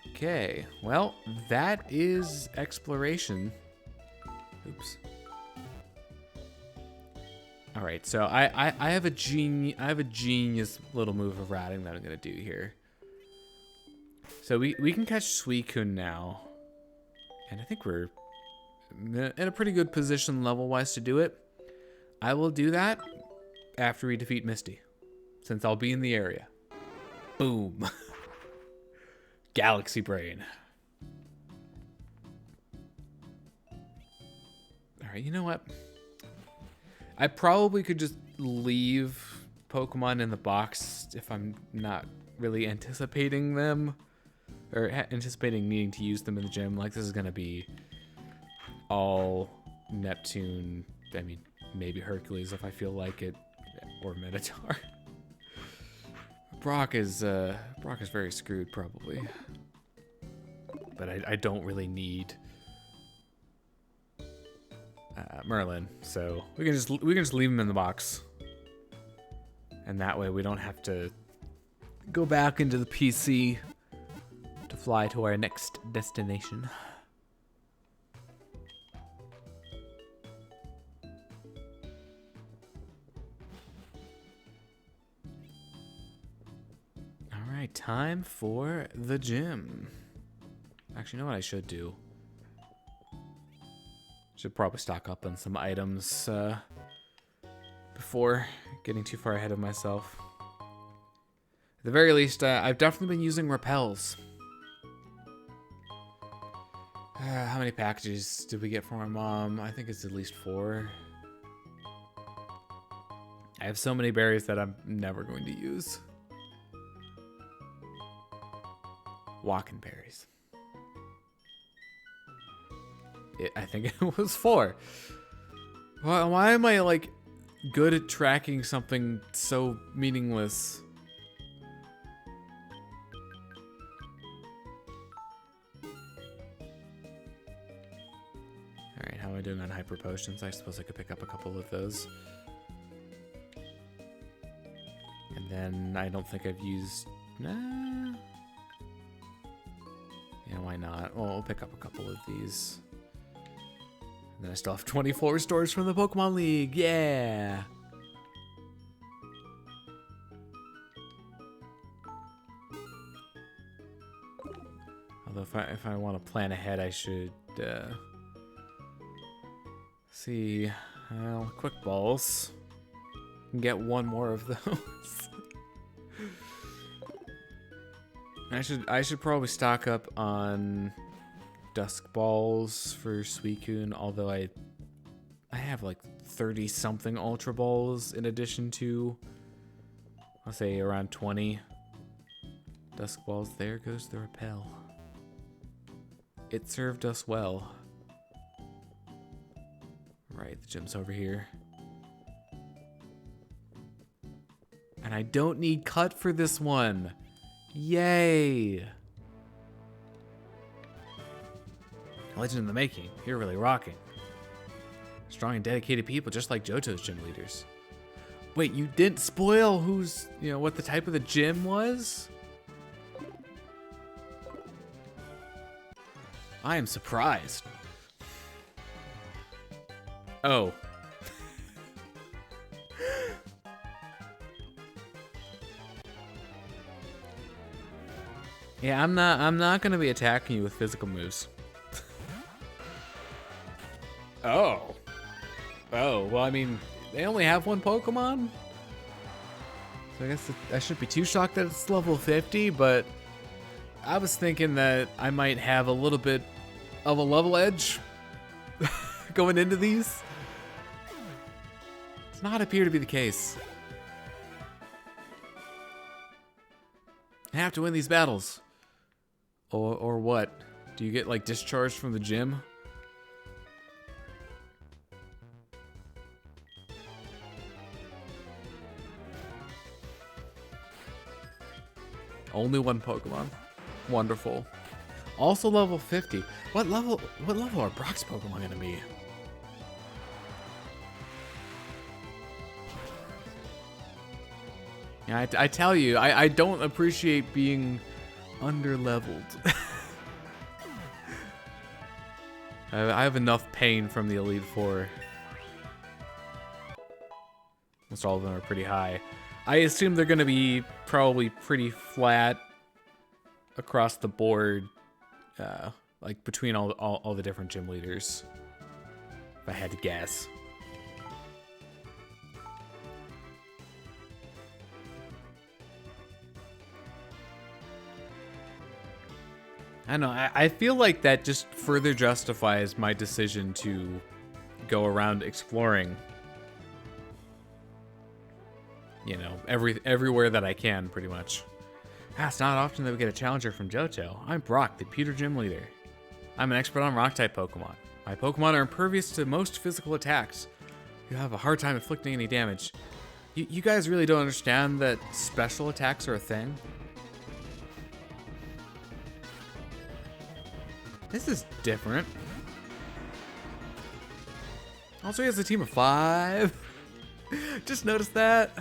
Okay, well, that is exploration. Oops. All right, so I have a genius little move of routing that I'm gonna do here. So we can catch Suicune now, and I think we're in a pretty good position level-wise to do it. I will do that after we defeat Misty, since I'll be in the area. Boom. Galaxy Brain. All right, you know what? I probably could just leave Pokemon in the box if I'm not really anticipating them or anticipating needing to use them in the gym. Like, this is gonna be all Neptune. I mean, maybe Hercules if I feel like it, or Minotaur. Brock is very screwed probably, but I don't really need Merlin, so we can just leave him in the box, and that way we don't have to go back into the PC to fly to our next destination. All right, time for the gym. Actually, you know what I should do? Should probably stock up on some items before getting too far ahead of myself. At the very least, I've definitely been using repels. How many packages did we get from our mom? I think it's at least 4. I have so many berries that I'm never going to use. Walking berries. I think it was 4. Why am I like good at tracking something so meaningless? Alright, how am I doing on hyper potions? I suppose I could pick up a couple of those. And then I don't think I've used... Nah. Yeah, why not? Well, we'll pick up a couple of these. And then I still have 24 restores from the Pokemon League. Yeah! Although if I want to plan ahead, I should see. Well, quick balls. Can get 1 more of those. I should probably stock up on Dusk Balls for Suicune, although I have like 30 something Ultra Balls in addition to, I'll say around 20 Dusk Balls. There goes the repel. It served us well. Right, the gym's over here. And I don't need cut for this one. Yay! Legend in the making. You're really rocking. Strong and dedicated people just like Johto's gym leaders. Wait, you didn't spoil who's, what the type of the gym was? I am surprised. Oh. Yeah, I'm not gonna be attacking you with physical moves. Oh. Oh, well, I mean, they only have one Pokemon? So I guess I should be too shocked that it's level 50, but I was thinking that I might have a little bit of a level edge going into these. Does not appear to be the case. I have to win these battles. Or what? Do you get like discharged from the gym? Only one Pokemon. Wonderful. Also level 50. What level are Brock's Pokemon gonna be? Yeah, I tell you, I don't appreciate being under-leveled. I have enough pain from the Elite Four. Most all of them are pretty high. I assume they're going to be probably pretty flat across the board, like between all the different gym leaders, if I had to guess. I don't know, I feel like that just further justifies my decision to go around exploring, everywhere that I can, pretty much. It's not often that we get a challenger from Johto. I'm Brock, the Pewter Gym Leader. I'm an expert on Rock-type Pokemon. My Pokemon are impervious to most physical attacks. You have a hard time inflicting any damage. You guys really don't understand that special attacks are a thing? This is different. Also, he has a team of 5. Just noticed that.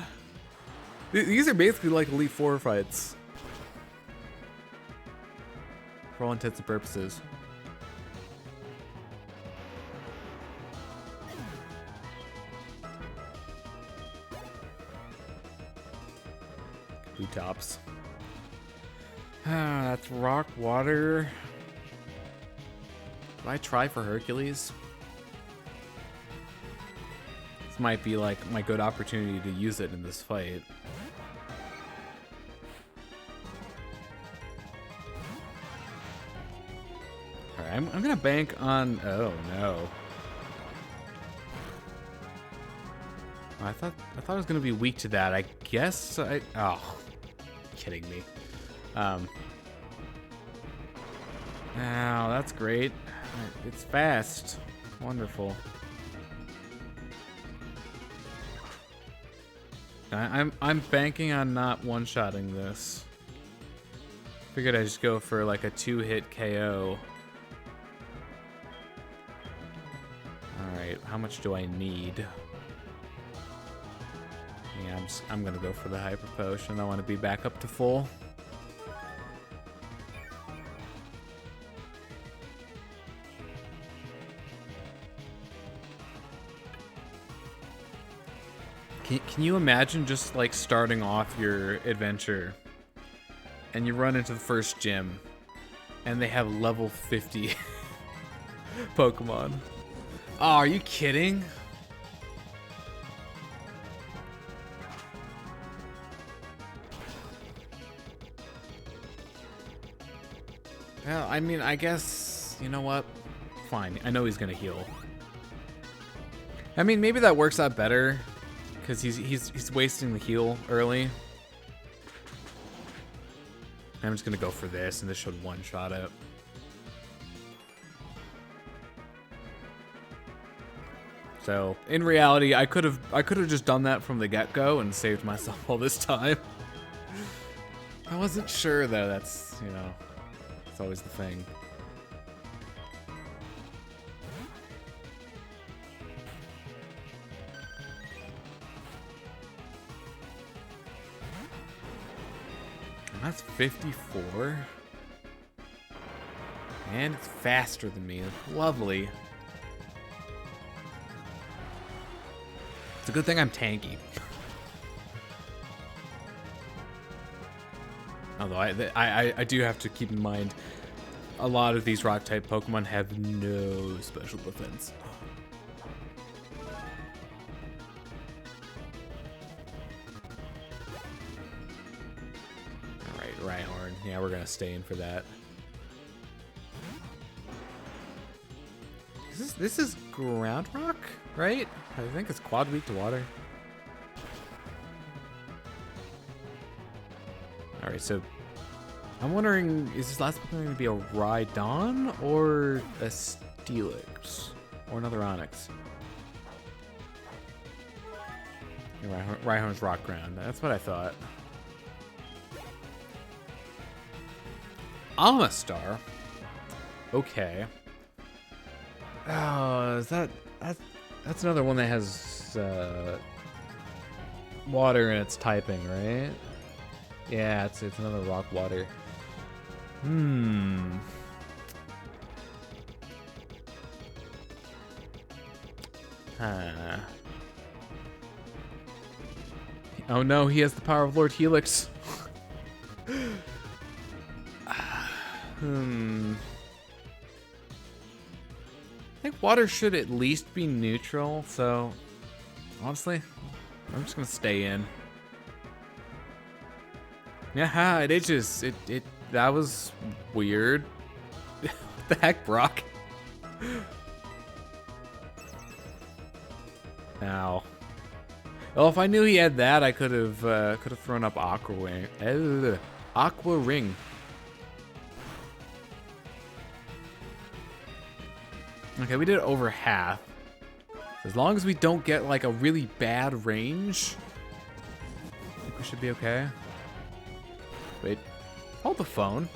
These are basically like Elite Four fights. For all intents and purposes. Blue tops. That's rock, water. Should I try for Hercules? This might be like my good opportunity to use it in this fight. Alright, I'm gonna bank on... Oh no. I thought it was gonna be weak to that. I guess I... Oh, kidding me. Oh, that's great. It's fast. Wonderful. I'm banking on not one-shotting this. Figured I'd just go for like a 2-hit KO. Alright, how much do I need? Yeah, I'm gonna go for the Hyper Potion. I want to be back up to full. Can you imagine just like starting off your adventure and you run into the first gym and they have level 50 Pokemon? Oh, are you kidding? Well, I mean, I guess, you know what? Fine. I know he's gonna heal. I mean, maybe that works out better because he's wasting the heal early. I'm just gonna go for this, and this should one-shot it. So, in reality, I could have just done that from the get-go and saved myself all this time. I wasn't sure though. That's, you know, it's always the thing. And that's 54. And it's faster than me. Lovely. It's a good thing I'm tanky. Although I do have to keep in mind, a lot of these rock-type Pokemon have no special defense. Alright, Rhyhorn. Yeah, we're gonna stay in for that. This is ground rock, right? I think it's quad weak to water. Alright, so I'm wondering, is this last Pokemon going to be a Rhydon or a Steelix? Or another Onix? Yeah, Rhyhorn's rock ground. That's what I thought. Amistar? Okay. Oh, is that's another one that has water in its typing, right? Yeah, it's another rock water. Huh. Oh no, he has the power of Lord Helix. I think water should at least be neutral, so honestly, I'm just gonna stay in. Yeah, it itches. That was weird. What the heck, Brock? Ow. Well, if I knew he had that, I could have thrown up Aqua Wing. Aqua Ring. Okay, we did over half. As long as we don't get like a really bad range, I think we should be okay. Wait, hold the phone.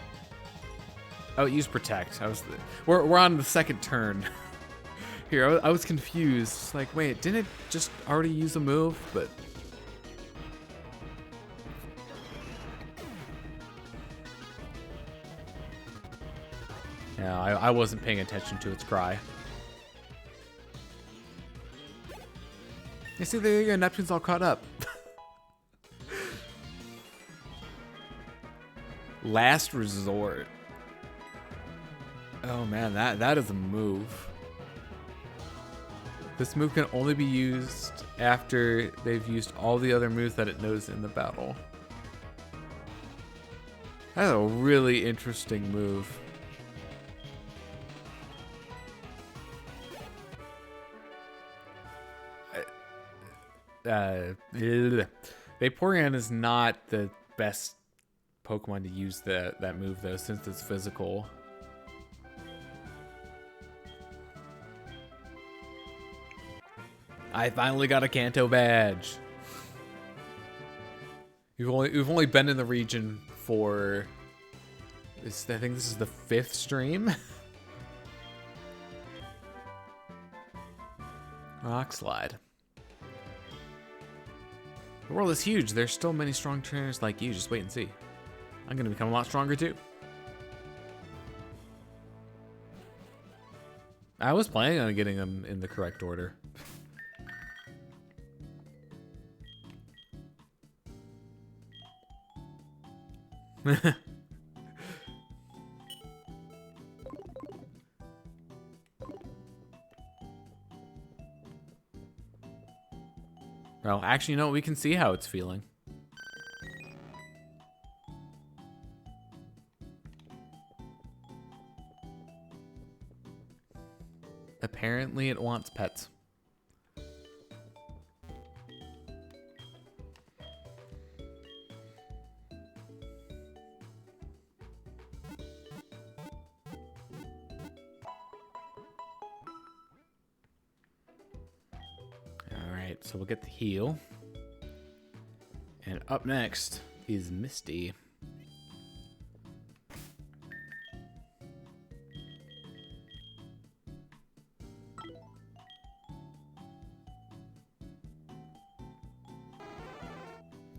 Oh, use protect. We're on the second turn. Here, I was confused. It's like, wait, didn't it just already use a move? But yeah, I wasn't paying attention to its cry. You see, there you go. Neptune's all caught up. Last resort. Oh man, that is a move. This move can only be used after they've used all the other moves that it knows in the battle. That's a really interesting move. Vaporeon is not the best Pokemon to use that move though, since it's physical. I finally got a Kanto badge. We've only been in the region for this. I think this is the 5th stream. Rock Slide. The world is huge. There's still many strong trainers like you. Just wait and see. I'm gonna become a lot stronger too. I was planning on getting them in the correct order. Well, actually, you know what? We can see how it's feeling. Apparently it wants pets. Alright, so we'll get the heal. And up next is Misty.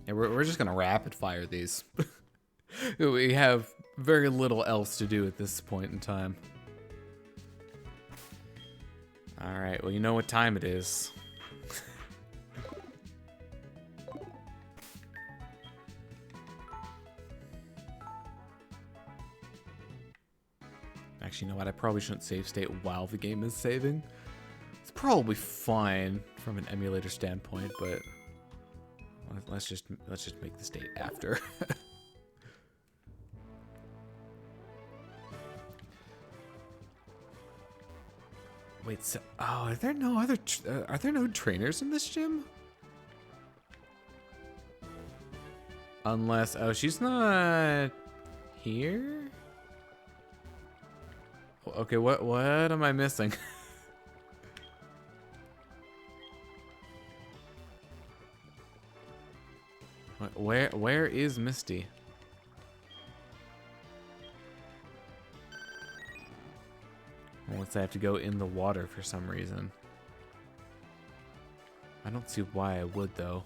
And we're just gonna rapid fire these. We have very little else to do at this point in time. Alright, well, you know what time it is. Actually, you know what? I probably shouldn't save state while the game is saving. It's probably fine from an emulator standpoint, but let's just make the state after. Wait, so, oh, are there no trainers in this gym? Unless, oh, she's not here? Okay, what am I missing? Where is Misty? Unless I have to go in the water for some reason. I don't see why I would, though.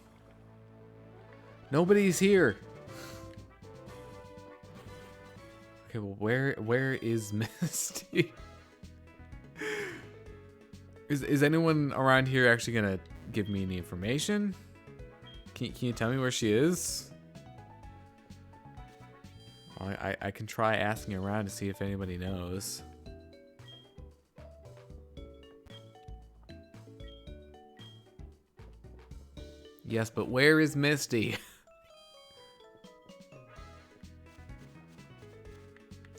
Nobody's here. Okay, well, where is Misty? Is anyone around here actually gonna give me any information? Can you tell me where she is? Well, I can try asking around to see if anybody knows. Yes, but where is Misty?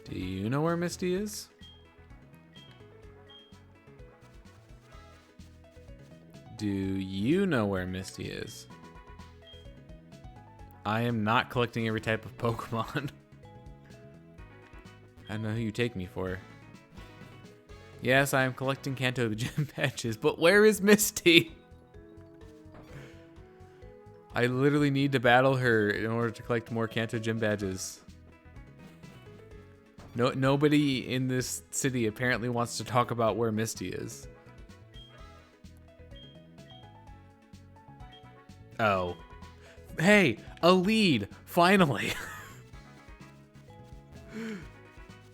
Do you know where Misty is? Do you know where Misty is? I am not collecting every type of Pokemon. I don't know who you take me for. Yes, I am collecting Kanto gym badges, but where is Misty? I literally need to battle her in order to collect more Kanto gym badges. Nobody in this city apparently wants to talk about where Misty is. Oh. Hey, a lead, finally.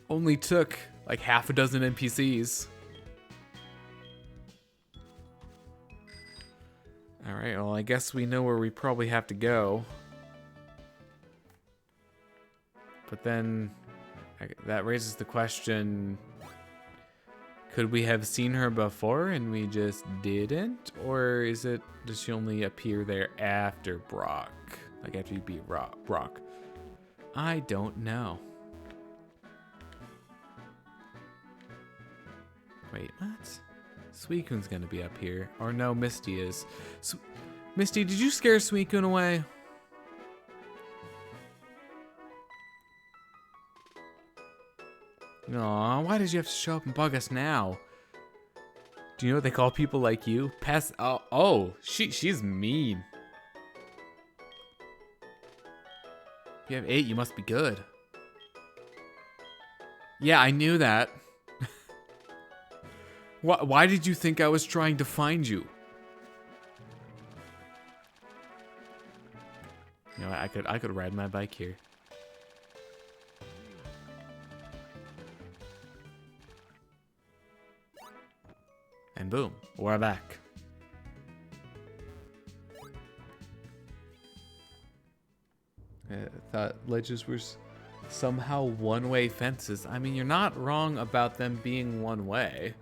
Only took like half a dozen NPCs. All right, well, I guess we know where we probably have to go. But then that raises the question, could we have seen her before and we just didn't? Or does she only appear there after Brock? Like after you beat Brock? I don't know. Wait, what? Suicune's gonna be up here. Or no, Misty is. Misty, did you scare Suicune away? Aw, why did you have to show up and bug us now? Do you know what they call people like you? She's mean. If you have 8, you must be good. Yeah, I knew that. Why did you think I was trying to find you? You know, I could ride my bike here. And boom, we're back. I thought ledges were somehow one-way fences. I mean, you're not wrong about them being one way.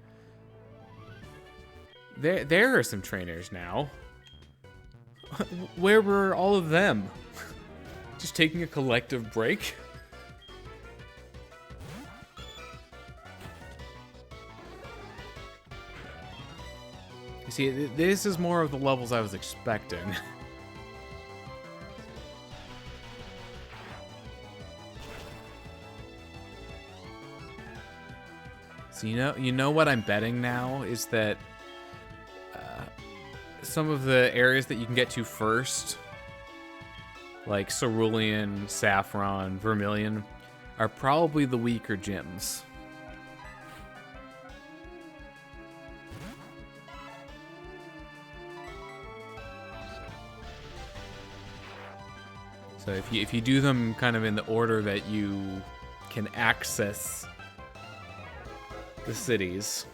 There are some trainers now. Where were all of them? Just taking a collective break? You see, this is more of the levels I was expecting. So you know what I'm betting now is that some of the areas that you can get to first, like Cerulean, Saffron, Vermilion, are probably the weaker gyms. So if you do them kind of in the order that you can access the cities.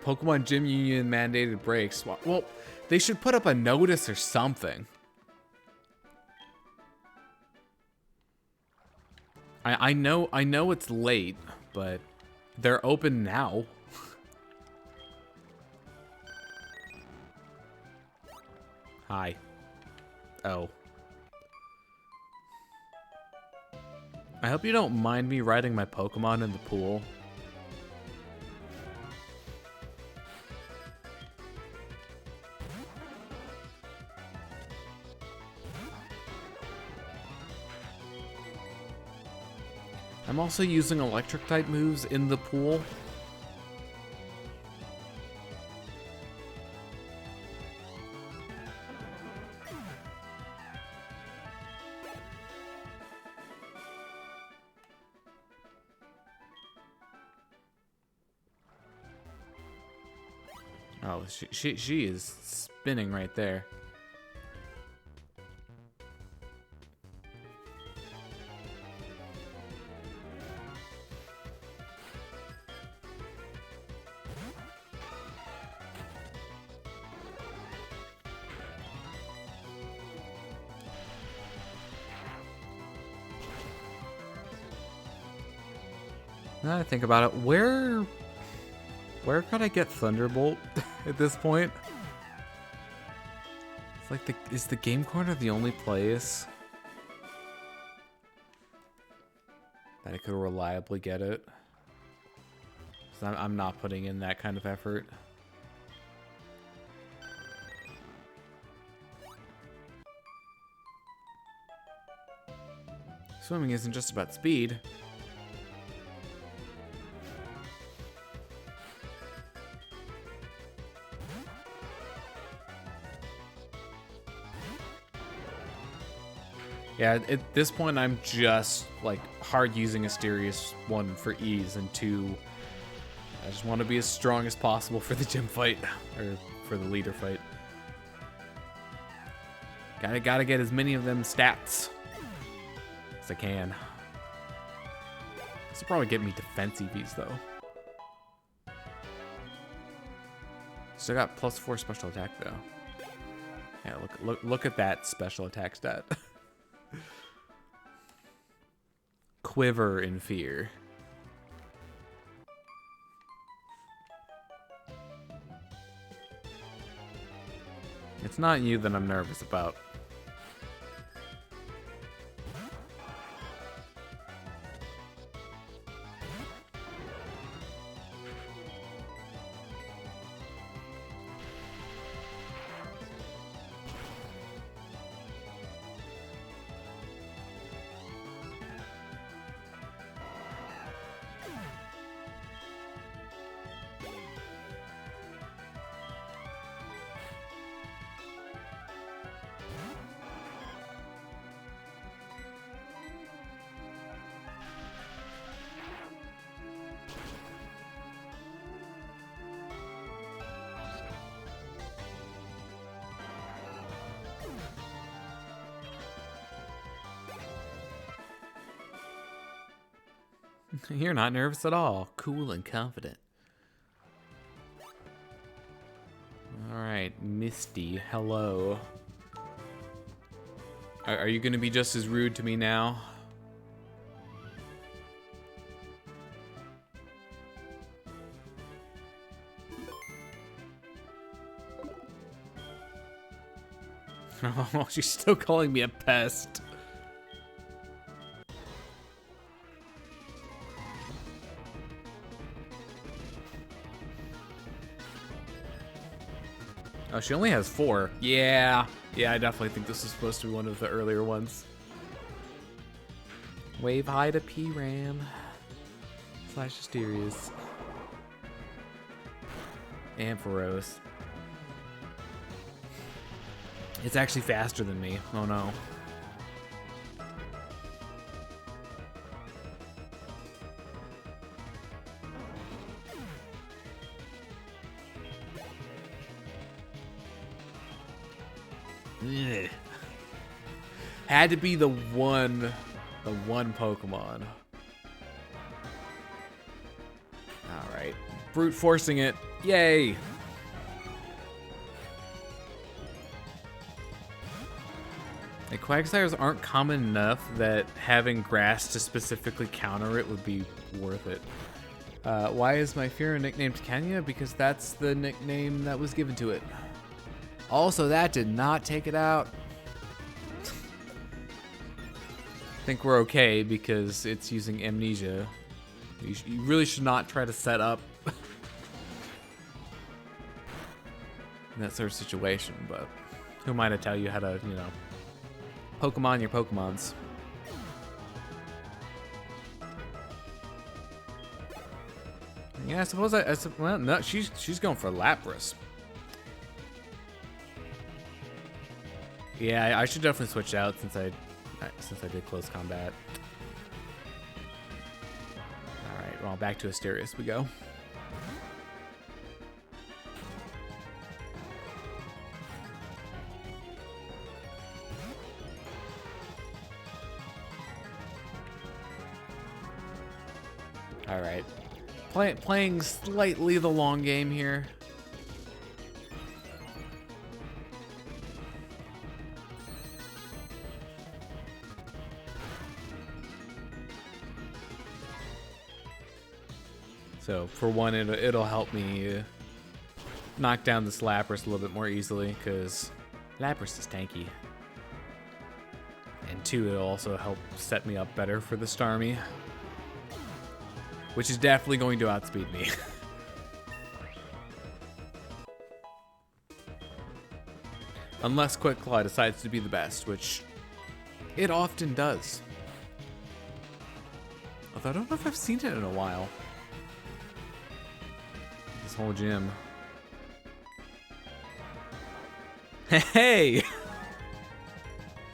Pokemon Gym Union mandated breaks. Well, they should put up a notice or something. I know it's late, but they're open now. Hi. Oh. I hope you don't mind me riding my Pokemon in the pool. I'm also using electric type moves in the pool. Oh, she is spinning right there. Now that I think about it, where could I get Thunderbolt at this point? It's like is the Game Corner the only place that I could reliably get it? 'Cause I'm not putting in that kind of effort. Swimming isn't just about speed. Yeah, at this point, I'm just, like, hard using Asterius, 1, for ease, and 2, I just want to be as strong as possible for the gym fight, or for the leader fight. Gotta get as many of them stats as I can. This will probably get me defense EVs, though. Still got +4 special attack, though. Yeah, look at that special attack stat. Quiver in fear. It's not you that I'm nervous about. You're not nervous at all. Cool and confident. Alright, Misty, hello. Are you going to be just as rude to me now? Oh, she's still calling me a pest. she only has 4. Yeah, I definitely think this is supposed to be one of the earlier ones. Wave high to P-Ram. / Asterius. Ampharos. It's actually faster than me. Oh no. Ugh. Had to be the one Pokemon. Alright. Brute forcing it. Yay! Like, Quagsires aren't common enough that having grass to specifically counter it would be worth it. Why is my Fearow nicknamed Kenya? Because that's the nickname that was given to it. Also, that did not take it out. I think we're okay because it's using Amnesia. You really should not try to set up in that sort of situation, but who am I to tell you how to, you know, Pokemon your Pokemons. Yeah, I suppose well, no, she's going for Lapras. Yeah, I should definitely switch out since I did close combat. All right, well, back to Asterius we go. All right, playing slightly the long game here. So for one, it'll help me knock down this Lapras a little bit more easily because Lapras is tanky. And 2, it'll also help set me up better for the Starmie, which is definitely going to outspeed me. Unless Quick Claw decides to be the best, which it often does. Although I don't know if I've seen it in a while. This whole gym. Hey!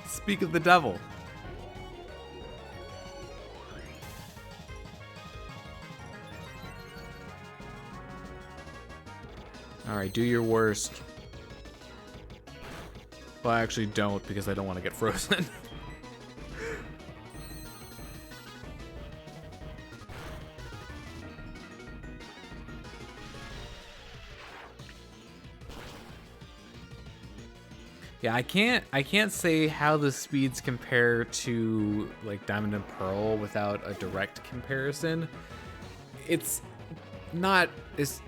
Speak of the devil. Alright, do your worst. Well, I actually don't because I don't want to get frozen. Yeah, I can't say how the speeds compare to like Diamond and Pearl without a direct comparison. It's not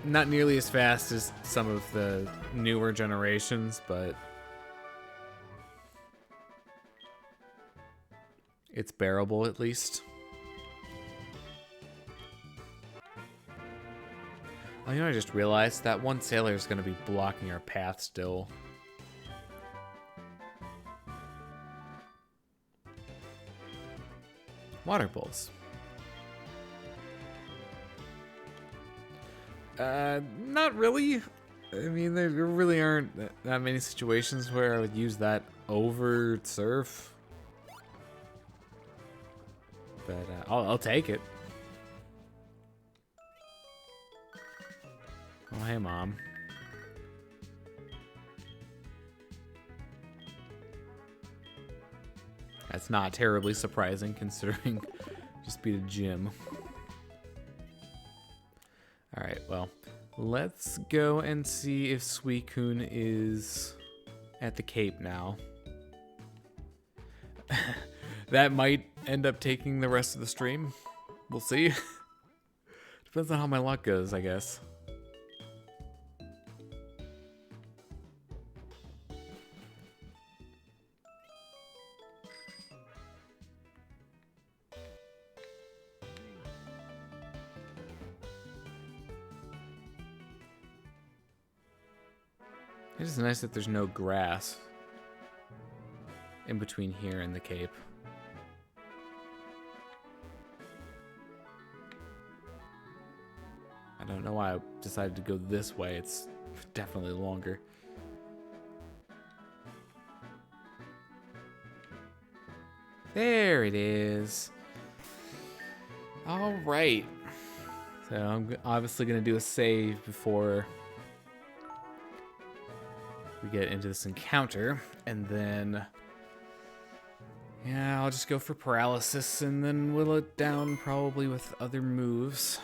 nearly as fast as some of the newer generations, but it's bearable at least. Oh, you know, I just realized that one sailor is going to be blocking our path still. Water Pulse. Not really. I mean, there really aren't that many situations where I would use that over Surf. But I'll take it. Oh, hey, Mom. That's not terribly surprising considering just beat a gym. All right, well, let's go and see if Suicune is at the Cape now. That might end up taking the rest of the stream. We'll see. Depends on how my luck goes, I guess. It is nice that there's no grass in between here and the cape. I don't know why I decided to go this way. It's definitely longer. There it is. All right. So I'm obviously going to do a save before we get into this encounter. And then, yeah, I'll just go for paralysis and then whittle it down probably with other moves.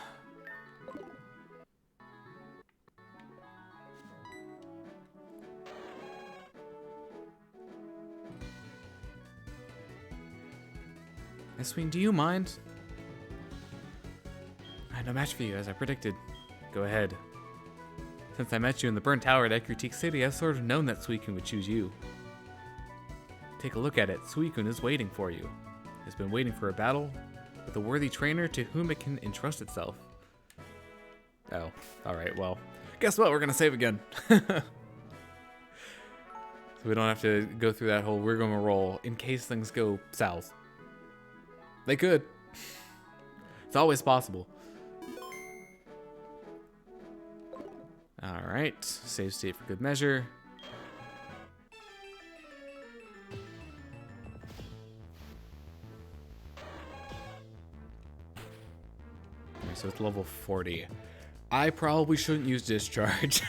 Esween, do you mind? I had no match for you, as I predicted. Go ahead. Since I met you in the burnt tower at Ekritique City, I've sort of known that Suicune would choose you. Take a look at it. Suicune is waiting for you. It's been waiting for a battle with a worthy trainer to whom it can entrust itself. Oh, alright, well. Guess what? We're gonna save again. So we don't have to go through that whole rigmarole in case things go south. They could. It's always possible. Alright, save state for good measure. Okay, so it's level 40. I probably shouldn't use discharge.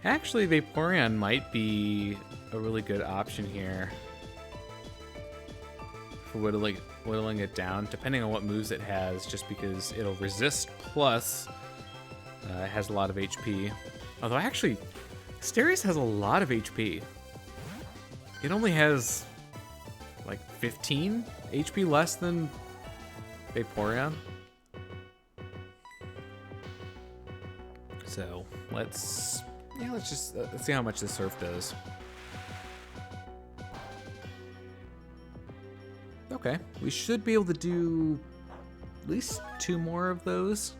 Actually, Vaporeon might be a really good option here for whittling it down, depending on what moves it has, just because it'll resist, plus it has a lot of HP. Although, actually, Asterius has a lot of HP. It only has, like, 15 HP less than Vaporeon. So, let's see how much this surf does. Okay, we should be able to do at least 2 more of those.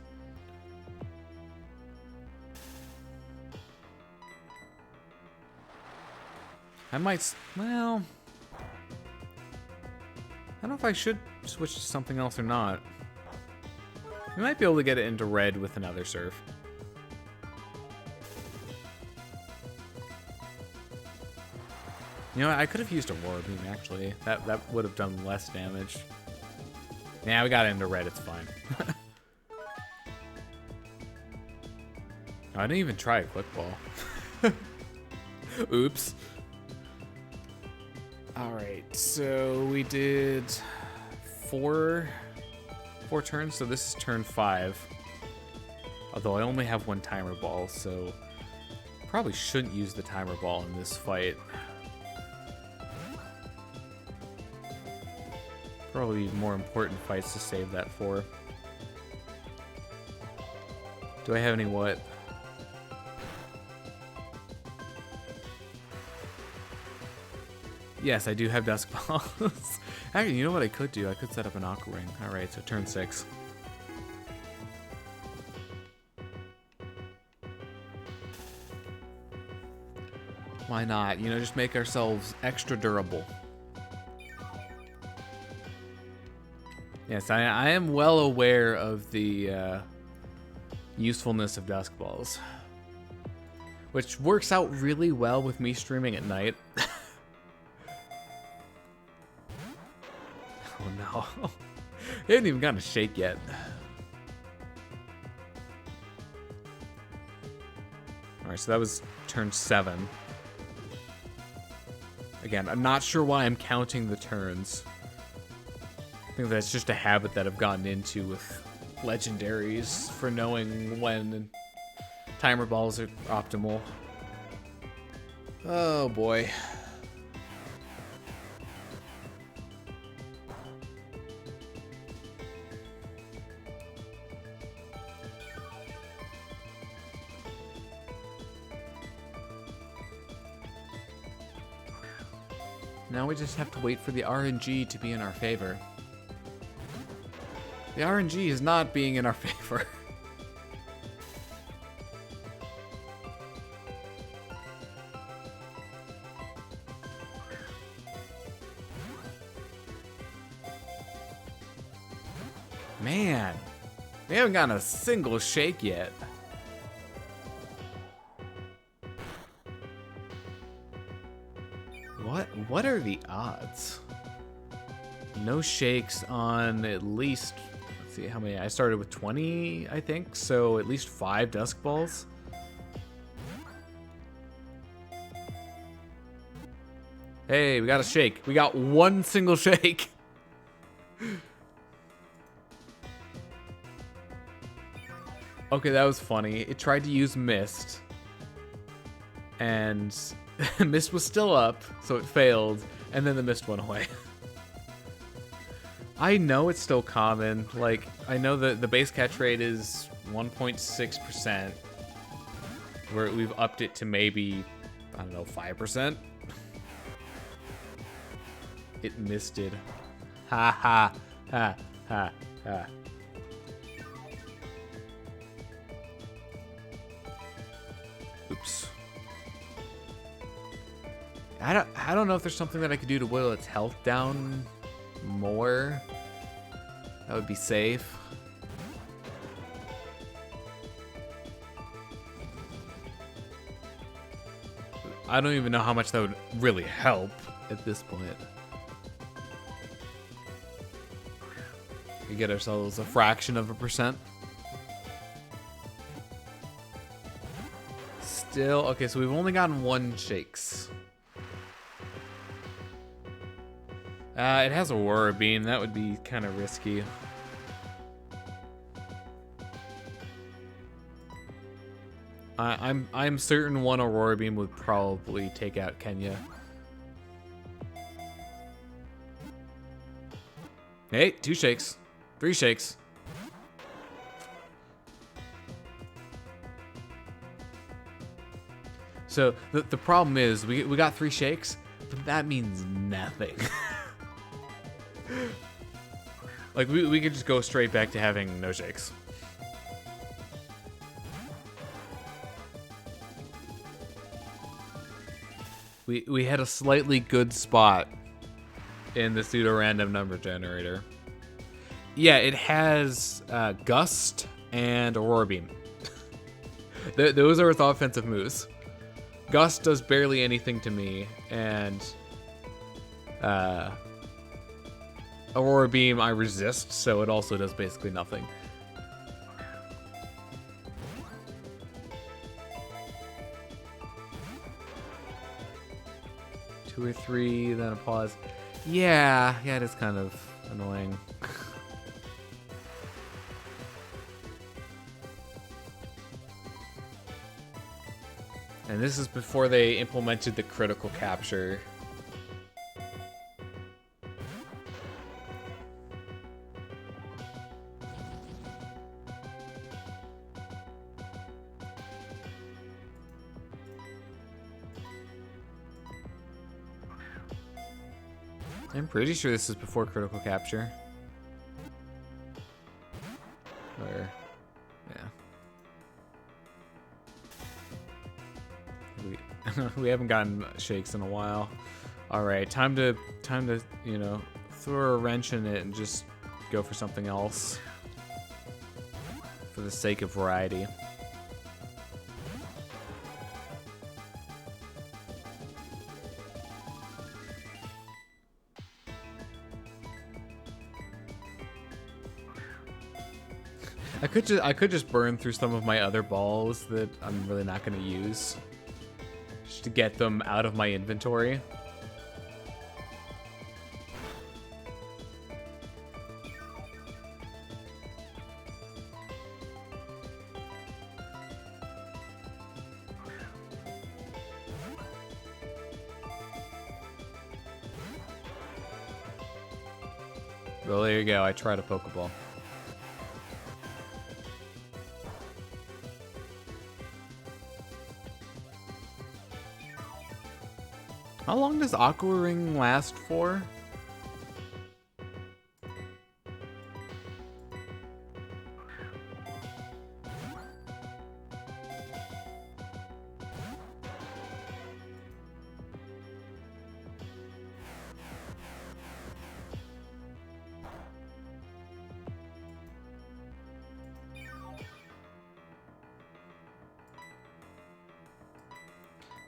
I might, well, I don't know if I should switch to something else or not. We might be able to get it into red with another surf. You know what? I could have used Aurora Beam, actually. That would have done less damage. Yeah, we got it into red. It's fine. Oh, I didn't even try a Quick Ball. Oops. Alright, so we did four turns, so this is turn 5. Although I only have 1 timer ball, so probably shouldn't use the timer ball in this fight. Probably more important fights to save that for. Do I have any what? Yes, I do have Dusk Balls. Actually, you know what I could do? I could set up an Aqua Ring. Alright, so turn 6. Why not? You know, just make ourselves extra durable. Yes, I am well aware of the usefulness of Dusk Balls. Which works out really well with me streaming at night. Oh no. They haven't even gotten a shake yet. Alright, so that was turn 7. Again, I'm not sure why I'm counting the turns. I think that's just a habit that I've gotten into with legendaries for knowing when timer balls are optimal. Oh boy. Now we just have to wait for the RNG to be in our favor. The RNG is not being in our favor. Man, we haven't gotten a single shake yet. What are the odds? No shakes on at least, let's see how many. I started with 20, I think, so at least 5 Dusk Balls. Hey, we got a shake. We got one single shake. Okay, that was funny. It tried to use Mist, and Mist was still up, so it failed, and then the Mist went away. I know it's still common. Like, I know that the base catch rate is 1.6%. Where we've upped it to maybe, I don't know, 5%. It misted. Ha ha ha ha ha. Oops. I don't know if there's something that I could do to whittle its health down more. That would be safe. I don't even know how much that would really help at this point. We get ourselves a fraction of a percent. Still, okay, so we've only gotten 1 shakes. It has Aurora Beam. That would be kind of risky. I'm certain 1 Aurora Beam would probably take out Kenya. Hey, 2 shakes, 3 shakes. So the problem is we got 3 shakes, but that means nothing. Like we could just go straight back to having no shakes. We had a slightly good spot in the pseudo random number generator. Yeah, it has Gust and Aurora Beam. Those are its offensive moves. Gust does barely anything to me, and Aurora Beam I resist, so it also does basically nothing. Two or 3, then a pause. Yeah, it is kind of annoying. And this is before they implemented the critical capture. I'm pretty sure this is before critical capture. Or, yeah. We haven't gotten shakes in a while. All right, time to you know, throw a wrench in it and just go for something else for the sake of variety. I could just burn through some of my other balls that I'm really not going to use, just to get them out of my inventory. Well, there you go. I tried a Pokeball. How long does Aqua Ring last for?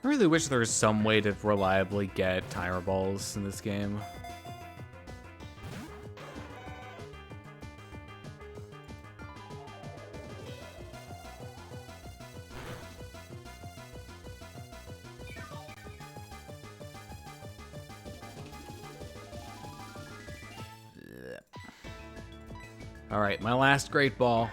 I really wish there was some way to reliably get timer balls in this game. All right, my last great ball.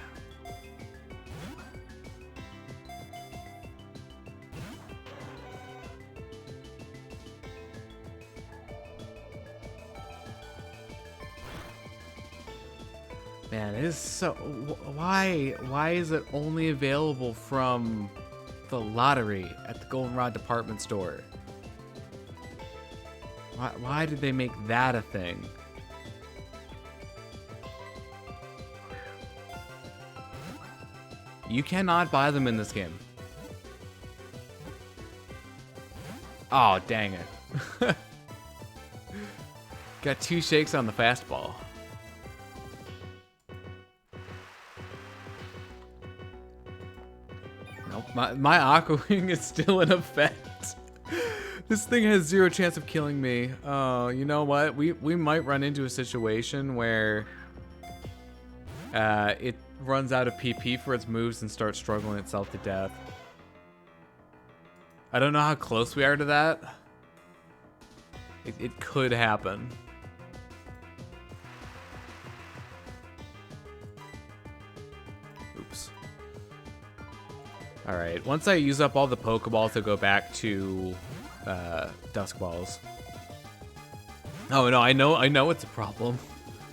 Man, it is so... Why is it only available from the lottery at the Goldenrod department store? Why did they make that a thing? You cannot buy them in this game. Oh, dang it. Got 2 shakes on the fastball. Nope, my Aqua Wing is still in effect. This thing has 0 chance of killing me. Oh, you know what? We might run into a situation where it runs out of PP for its moves and starts struggling itself to death. I don't know how close we are to that. It could happen. Oops. Alright, once I use up all the Pokeballs to go back to Dusk Balls. Oh no, I know it's a problem.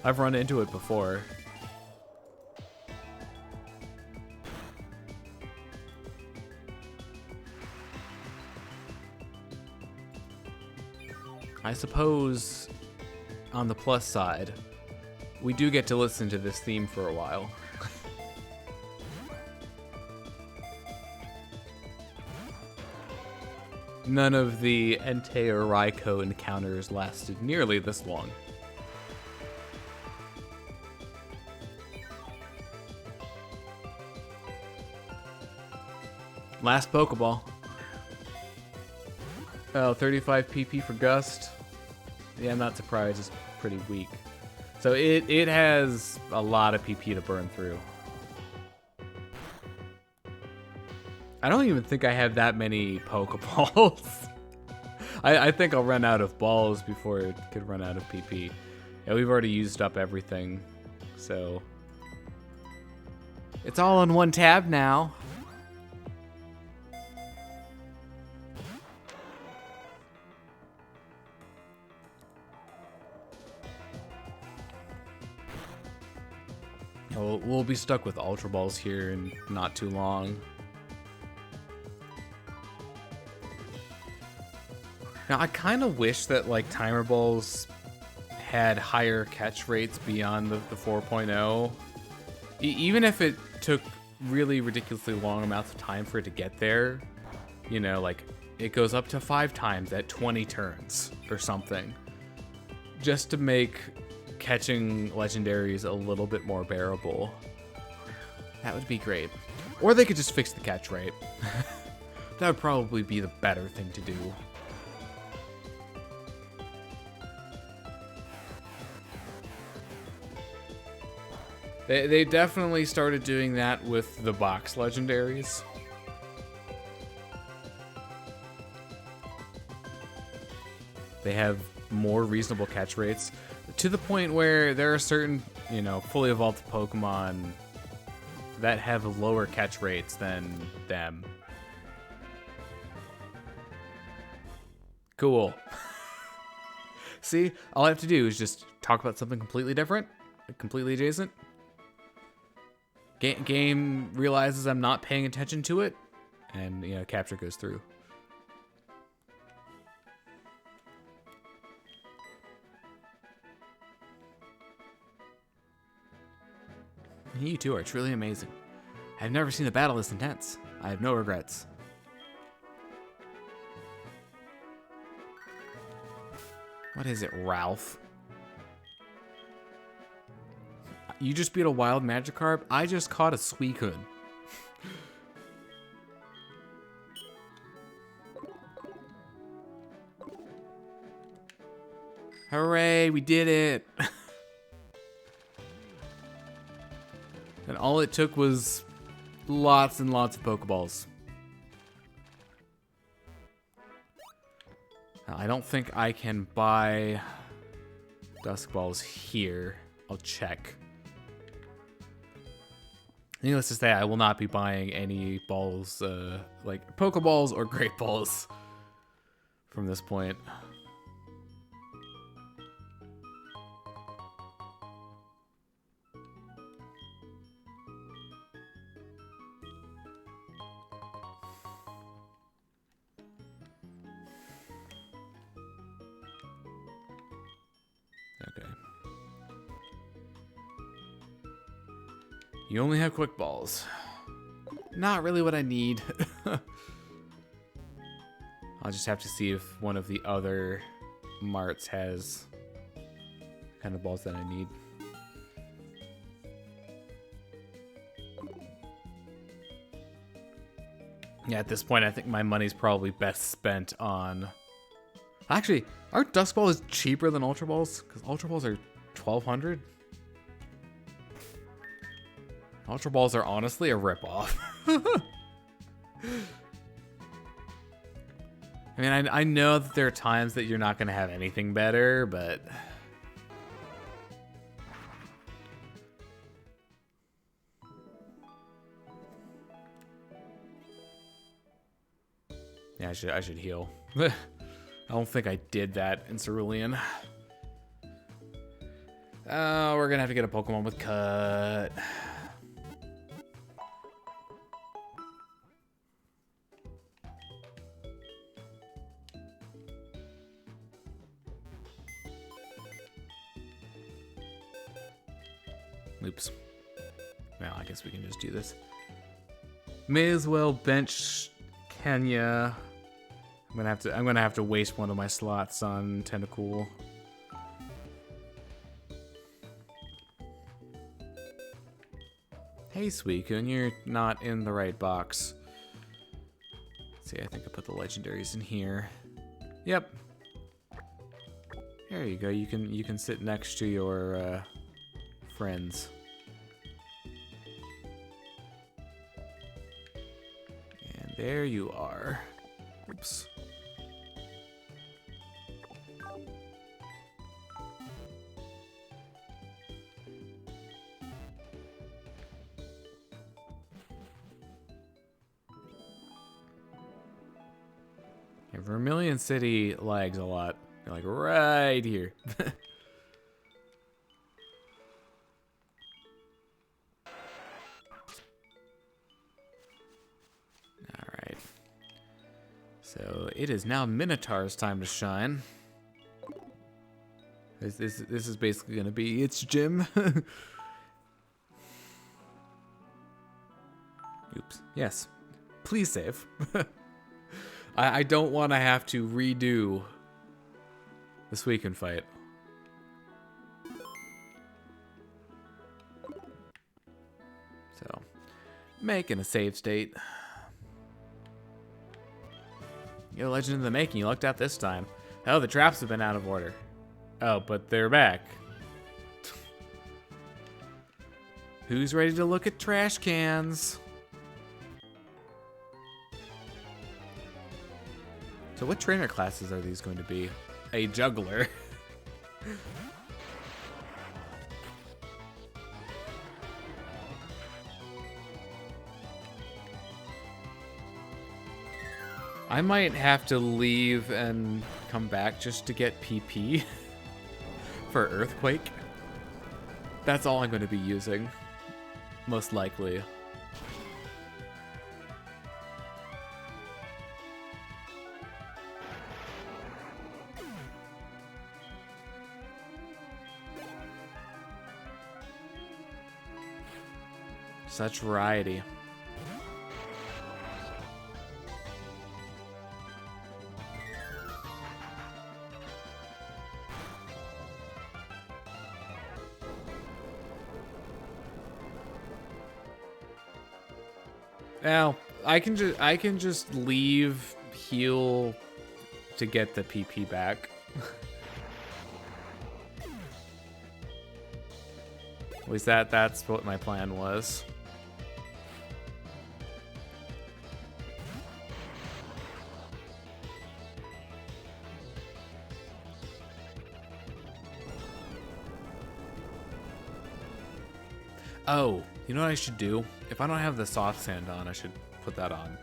I've run into it before. I suppose, on the plus side, we do get to listen to this theme for a while. None of the Entei or Raikou encounters lasted nearly this long. Last Pokeball. Oh, 35 PP for Gust. Yeah, I'm not surprised. It's pretty weak. So it has a lot of PP to burn through. I don't even think I have that many Pokeballs. I think I'll run out of balls before it could run out of PP. Yeah, we've already used up everything. So it's all on one tab now. We'll be stuck with Ultra Balls here in not too long. Now, I kind of wish that, like, Timer Balls had higher catch rates beyond the 4.0. Even if it took really ridiculously long amounts of time for it to get there, you know, like, it goes up to 5 times at 20 turns or something. Just to make catching legendaries a little bit more bearable. That would be great. Or they could just fix the catch rate. That would probably be the better thing to do. They definitely started doing that with the box legendaries. They have more reasonable catch rates to the point where there are certain, you know, fully evolved Pokemon that have lower catch rates than them. Cool. See, all I have to do is just talk about something completely different, completely adjacent. Game realizes I'm not paying attention to it, and, you know, capture goes through. You two are truly amazing. I've never seen a battle this intense. I have no regrets. What is it, Ralph? You just beat a wild Magikarp? I just caught a Suicune. Hooray, we did it! And all it took was lots and lots of Pokeballs. Now, I don't think I can buy Dusk Balls here. I'll check. Needless to say, I will not be buying any balls, like Pokeballs or Great Balls from this point. Okay. You only have quick balls. Not really what I need. I'll just have to see if one of the other marts has the kind of balls that I need. Yeah, at this point, I think my money's probably best spent on... Actually, are Dusk Balls cheaper than Ultra Balls? Because Ultra Balls are 1,200. Ultra Balls are honestly a ripoff. I mean, I know that there are times that you're not going to have anything better, but... Yeah, I should heal. I don't think I did that in Cerulean. We're gonna have to get a Pokemon with Cut. Oops. Well, I guess we can just do this. May as well bench Kenya. I'm gonna have to waste one of my slots on Tentacool. Hey, Suicune, you're not in the right box. Let's see, I think I put the legendaries in here. Yep. There you go. You can sit next to your friends. And there you are. Oops. Yeah, Vermilion City lags a lot. You're like right here. Alright. So it is now Minotaur's time to shine. This is basically going to be its gym. Oops. Yes. Please save. I don't want to have to redo the Suicune fight. So, making a save state. Yo, Legend in the Making, you lucked out this time. Oh, the traps have been out of order. Oh, but they're back. Who's ready to look at trash cans? So what trainer classes are these going to be? A juggler. I might have to leave and come back just to get PP for Earthquake. That's all I'm going to be using, most likely. Such variety. Now, I can just leave heal to get the PP back. At least that's what my plan was. Oh, you know what I should do? If I don't have the soft sand on, I should put that on.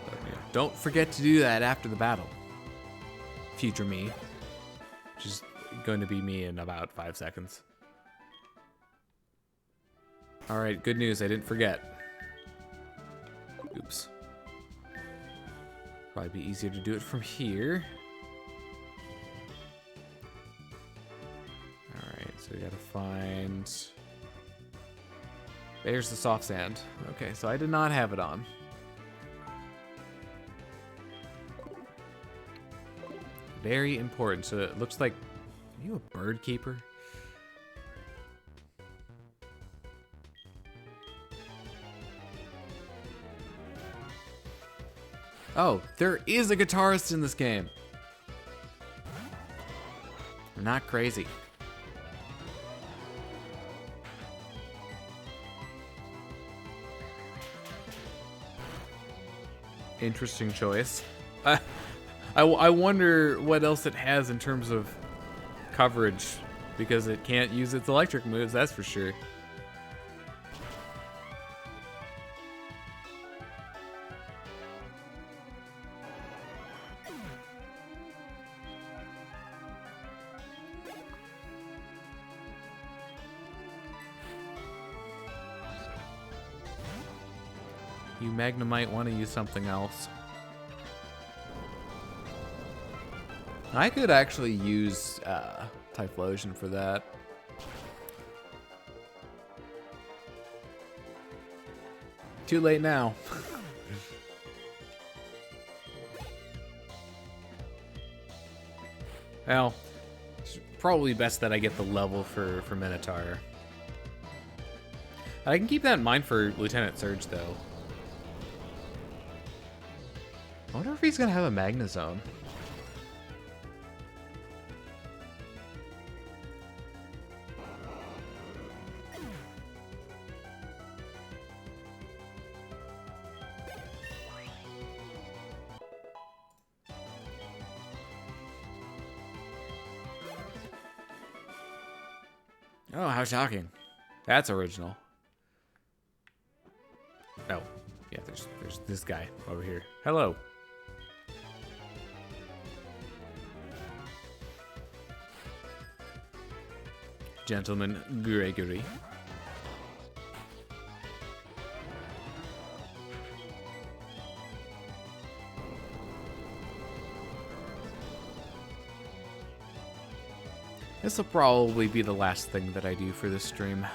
But, yeah, don't forget to do that after the battle. Future me. Which is going to be me in about 5 seconds. Alright, good news, I didn't forget. Oops. Probably be easier to do it from here. So we gotta find... There's the soft sand. Okay, so I did not have it on. Very important. So it looks like... Are you a bird keeper? Oh, there is a guitarist in this game. I'm not crazy. Interesting choice. I wonder what else it has in terms of coverage, because it can't use its electric moves, that's for sure. You Magna might want to use something else. I could actually use Typhlosion for that. Too late now. Well, it's probably best that I get the level for Minotaur. I can keep that in mind for Lieutenant Surge, though. I wonder if he's gonna have a Magna Zone. Oh, how shocking. That's original. Oh, yeah, there's this guy over here. Hello. Gentleman Gregory. This will probably be the last thing that I do for this stream.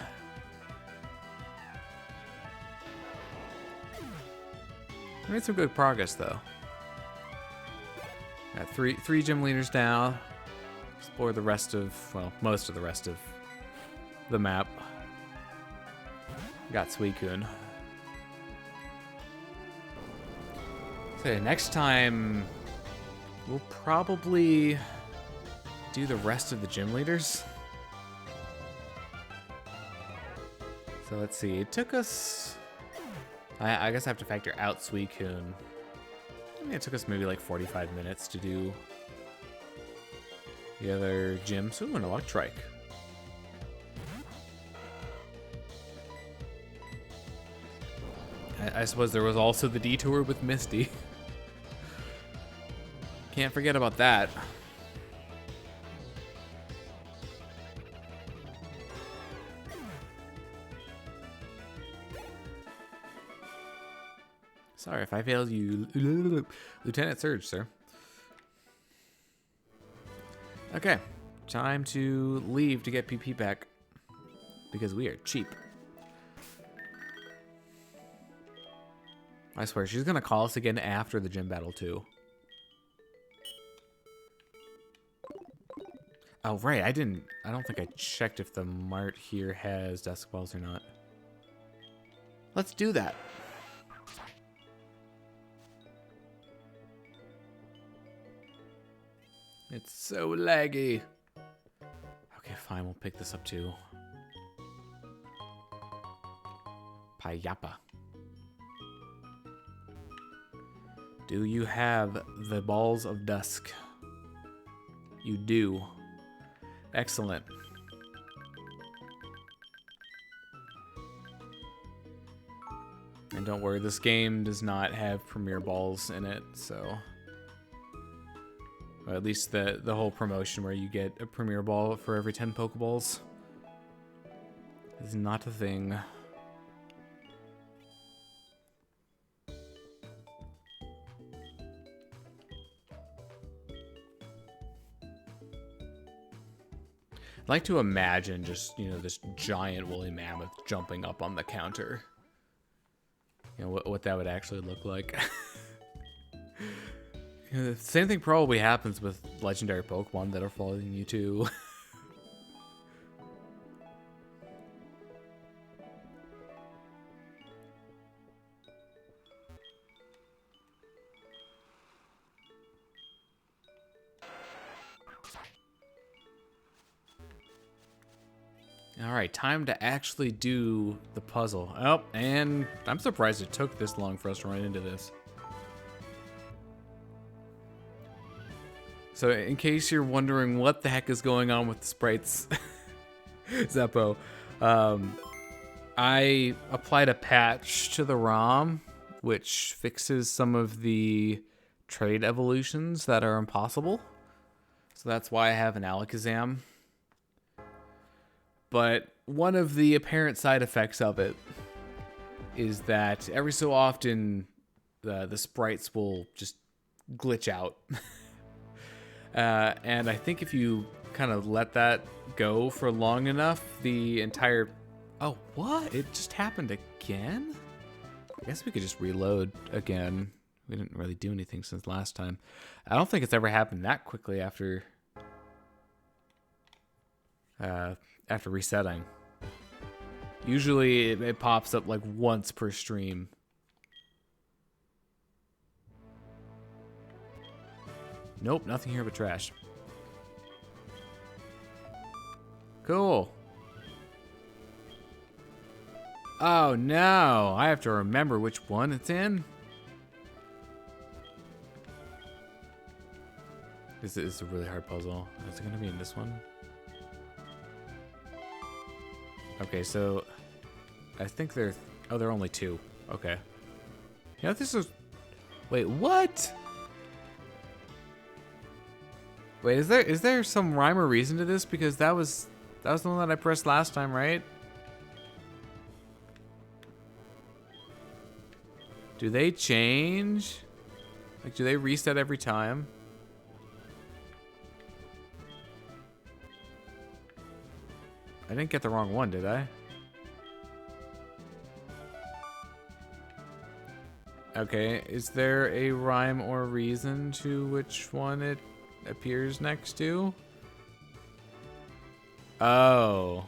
I made some good progress, though. Got three gym leaders down. Explore the rest of, well, most of the rest of the map. Got Suicune. So next time, we'll probably do the rest of the gym leaders. So let's see, it took us, I guess I have to factor out Suicune. I mean, it took us maybe like 45 minutes to do the other gyms. Ooh, an Electrike. I suppose there was also the detour with Misty. Can't forget about that. Sorry if I failed you, Lieutenant Surge, sir. Okay, time to leave to get PP back, because we are cheap. I swear, she's gonna call us again after the gym battle, too. Oh, right, I don't think I checked if the mart here has Dusk Balls or not. Let's do that. It's so laggy. Okay, fine. We'll pick this up too. Payapa. Do you have the balls of dusk? You do. Excellent. And don't worry, this game does not have premier balls in it, so... Or at least the whole promotion where you get a premier ball for every 10 Pokeballs is not a thing. I'd like to imagine just, you know, this giant woolly mammoth jumping up on the counter. You know, what that would actually look like. You know, the same thing probably happens with legendary Pokemon that are following you too. Alright, time to actually do the puzzle. Oh, and I'm surprised it took this long for us to run into this. So in case you're wondering what the heck is going on with the sprites, Zeppo, I applied a patch to the ROM, which fixes some of the trade evolutions that are impossible. So that's why I have an Alakazam. But one of the apparent side effects of it is that every so often the sprites will just glitch out. And I think if you kind of let that go for long enough, the entire... Oh, what? It just happened again? I guess we could just reload again. We didn't really do anything since last time. I don't think it's ever happened that quickly after resetting. Usually it pops up like once per stream. Nope, nothing here but trash. Cool. Oh no, I have to remember which one it's in. This is a really hard puzzle. Is it gonna be in this one? Okay, so I think there are only two. Okay. You know, this is... Wait, what? Wait, is there some rhyme or reason to this? Because that was the one that I pressed last time, right? Do they change? Like, do they reset every time? I didn't get the wrong one, did I? Okay, is there a rhyme or reason to which one it appears next to? Oh.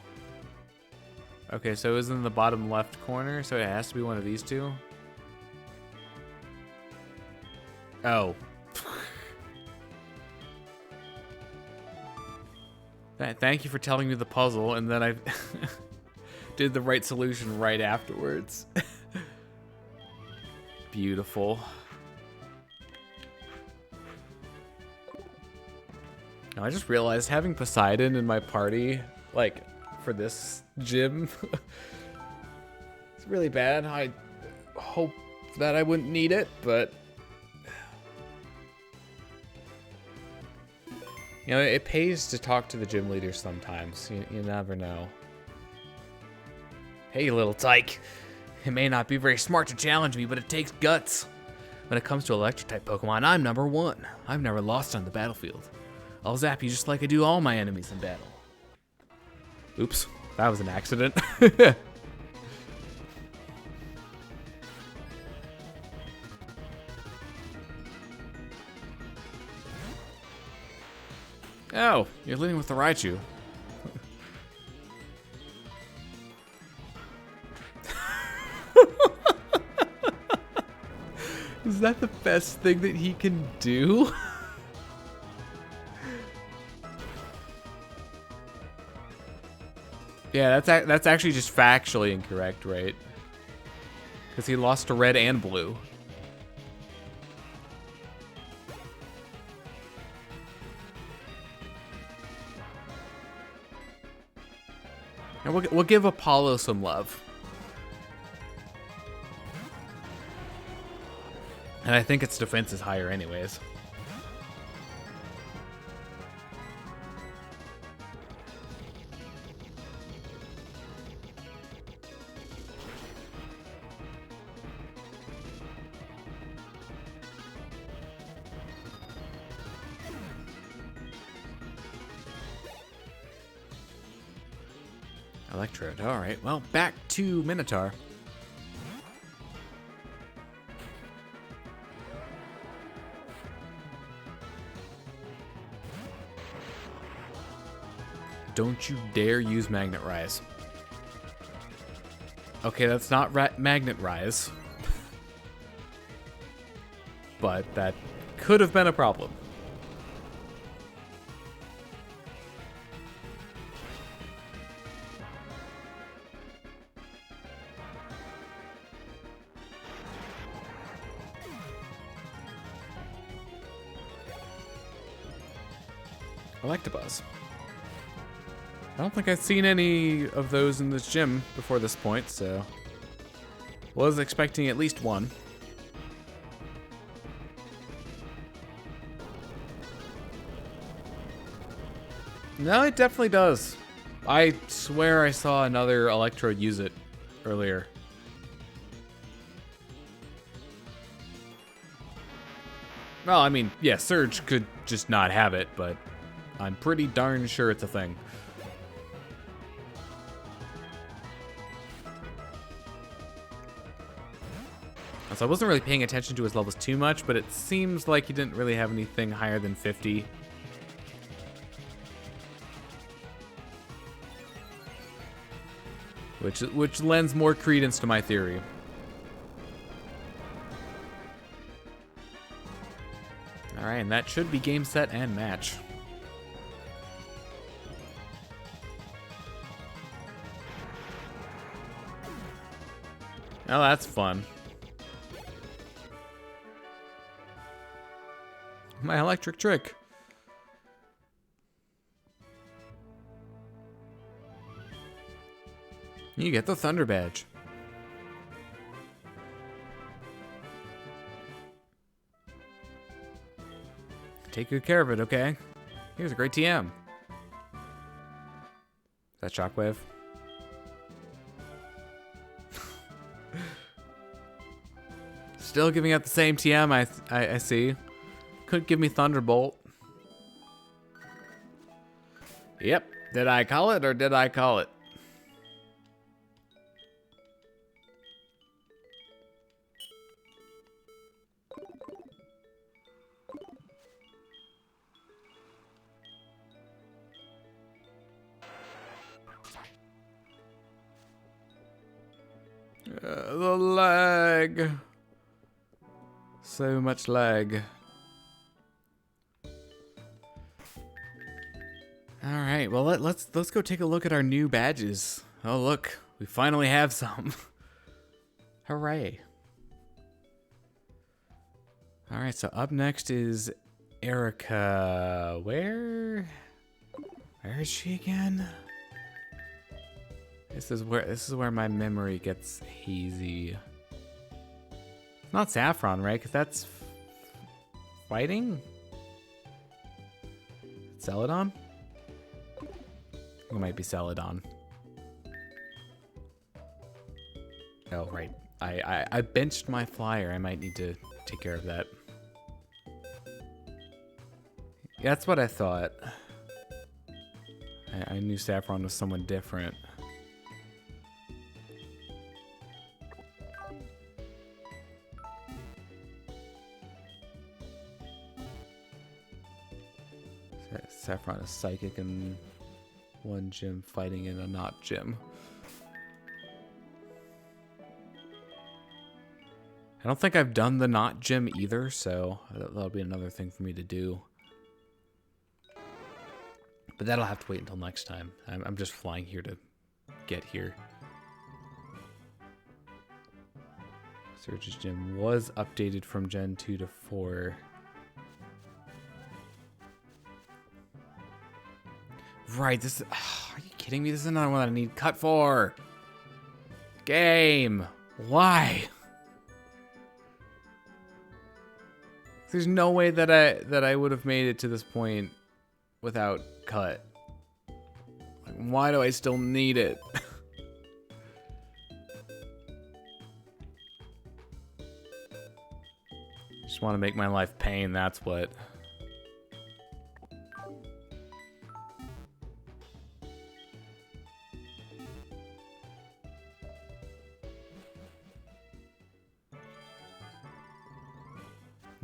Okay, so it was in the bottom left corner, so it has to be one of these two? Oh. Thank you for telling me the puzzle, and then I did the right solution right afterwards. Beautiful. Now, I just realized having Poseidon in my party, like, for this gym, it's really bad. I hope that I wouldn't need it, but... You know, it pays to talk to the gym leaders sometimes. You never know. Hey, little tyke. It may not be very smart to challenge me, but it takes guts. When it comes to electric-type Pokemon, I'm number one. I've never lost on the battlefield. I'll zap you just like I do all my enemies in battle. Oops, that was an accident. Oh, you're leading with the Raichu. Is that the best thing that he can do? Yeah, that's actually just factually incorrect, right? Because he lost to red and blue. And we'll give Apollo some love. And I think its defense is higher anyways. Electrode. All right. Well, back to Minotaur. Don't you dare use Magnet Rise. Okay, that's not Magnet Rise. But that could have been a problem. Electabuzz. I don't think I've seen any of those in this gym before this point, so was expecting at least one. No, it definitely does. I swear I saw another Electrode use it earlier. Well, I mean, yeah, Surge could just not have it, but I'm pretty darn sure it's a thing. So I wasn't really paying attention to his levels too much, but it seems like he didn't really have anything higher than 50. Which lends more credence to my theory. All right, and that should be game, set, and match. Oh, that's fun. My electric trick. You get the Thunder Badge. Take good care of it, okay? Here's a great TM. Is that Shockwave? Still giving out the same TM, I see. Could give me Thunderbolt. Yep. Did I call it or did I call it? The lag. So much lag. All right, well let's go take a look at our new badges. Oh look, we finally have some. Hooray! All right, so up next is Erica. Where is she again? This is where my memory gets hazy. It's not Saffron, right? Because that's fighting. Celadon? It might be Celadon. Oh, right. I benched my flyer. I might need to take care of that. Yeah, that's what I thought. I knew Saffron was someone different. Saffron is psychic in one gym, fighting in a not gym. I don't think I've done the not gym either, so that'll be another thing for me to do. But that'll have to wait until next time. I'm just flying here to get here. Surge's Gym was updated from Gen 2 to 4. Right, this is... are you kidding me? This is another one that I need cut for. Game. Why? There's no way that I would have made it to this point without cut. Like, why do I still need it? Just want to make my life pain, that's what.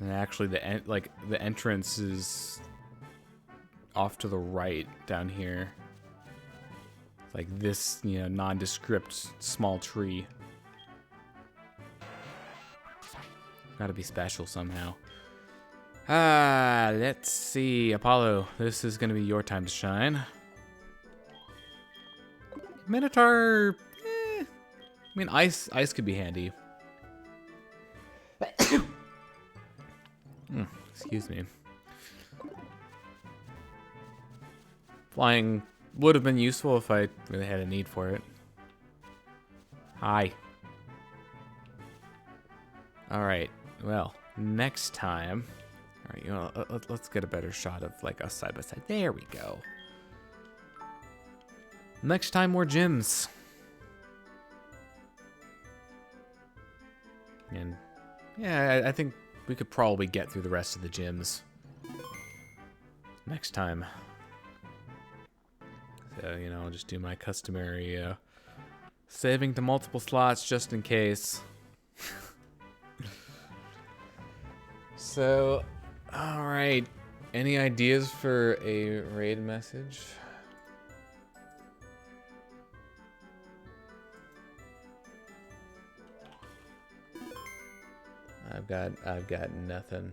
And actually, the entrance is off to the right down here. Like this, you know, nondescript small tree. Gotta be special somehow. Let's see, Apollo. This is gonna be your time to shine. Minotaur. I mean, ice could be handy. Excuse me. Flying would have been useful if I really had a need for it. Hi. Alright, well, next time... Alright, you know, let's get a better shot of, like, us side by side. There we go. Next time, more gyms. And, yeah, I think we could probably get through the rest of the gyms next time. So, you know, I'll just do my customary saving to multiple slots just in case. So, alright. Any ideas for a raid message? I've got nothing.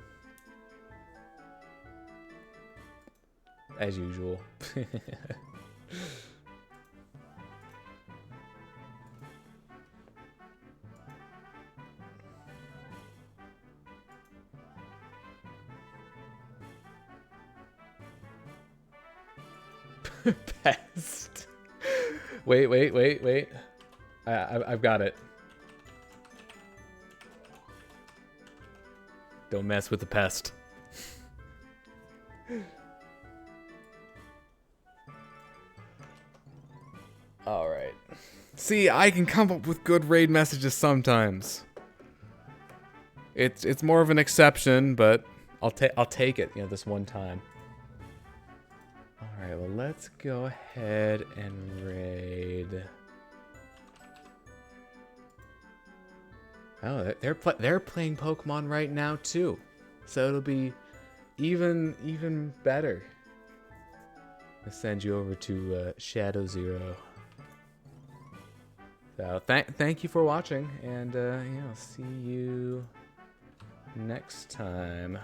As usual. Pest. Wait. I've got it. Don't mess with the pest. Alright. See, I can come up with good raid messages sometimes. It's more of an exception, but I'll take it, you know, this one time. Alright, well, let's go ahead and raid. Oh, they're playing Pokemon right now too, so it'll be even better. I'll send you over to Shadow Zero. So thank you for watching, and yeah, I'll see you next time.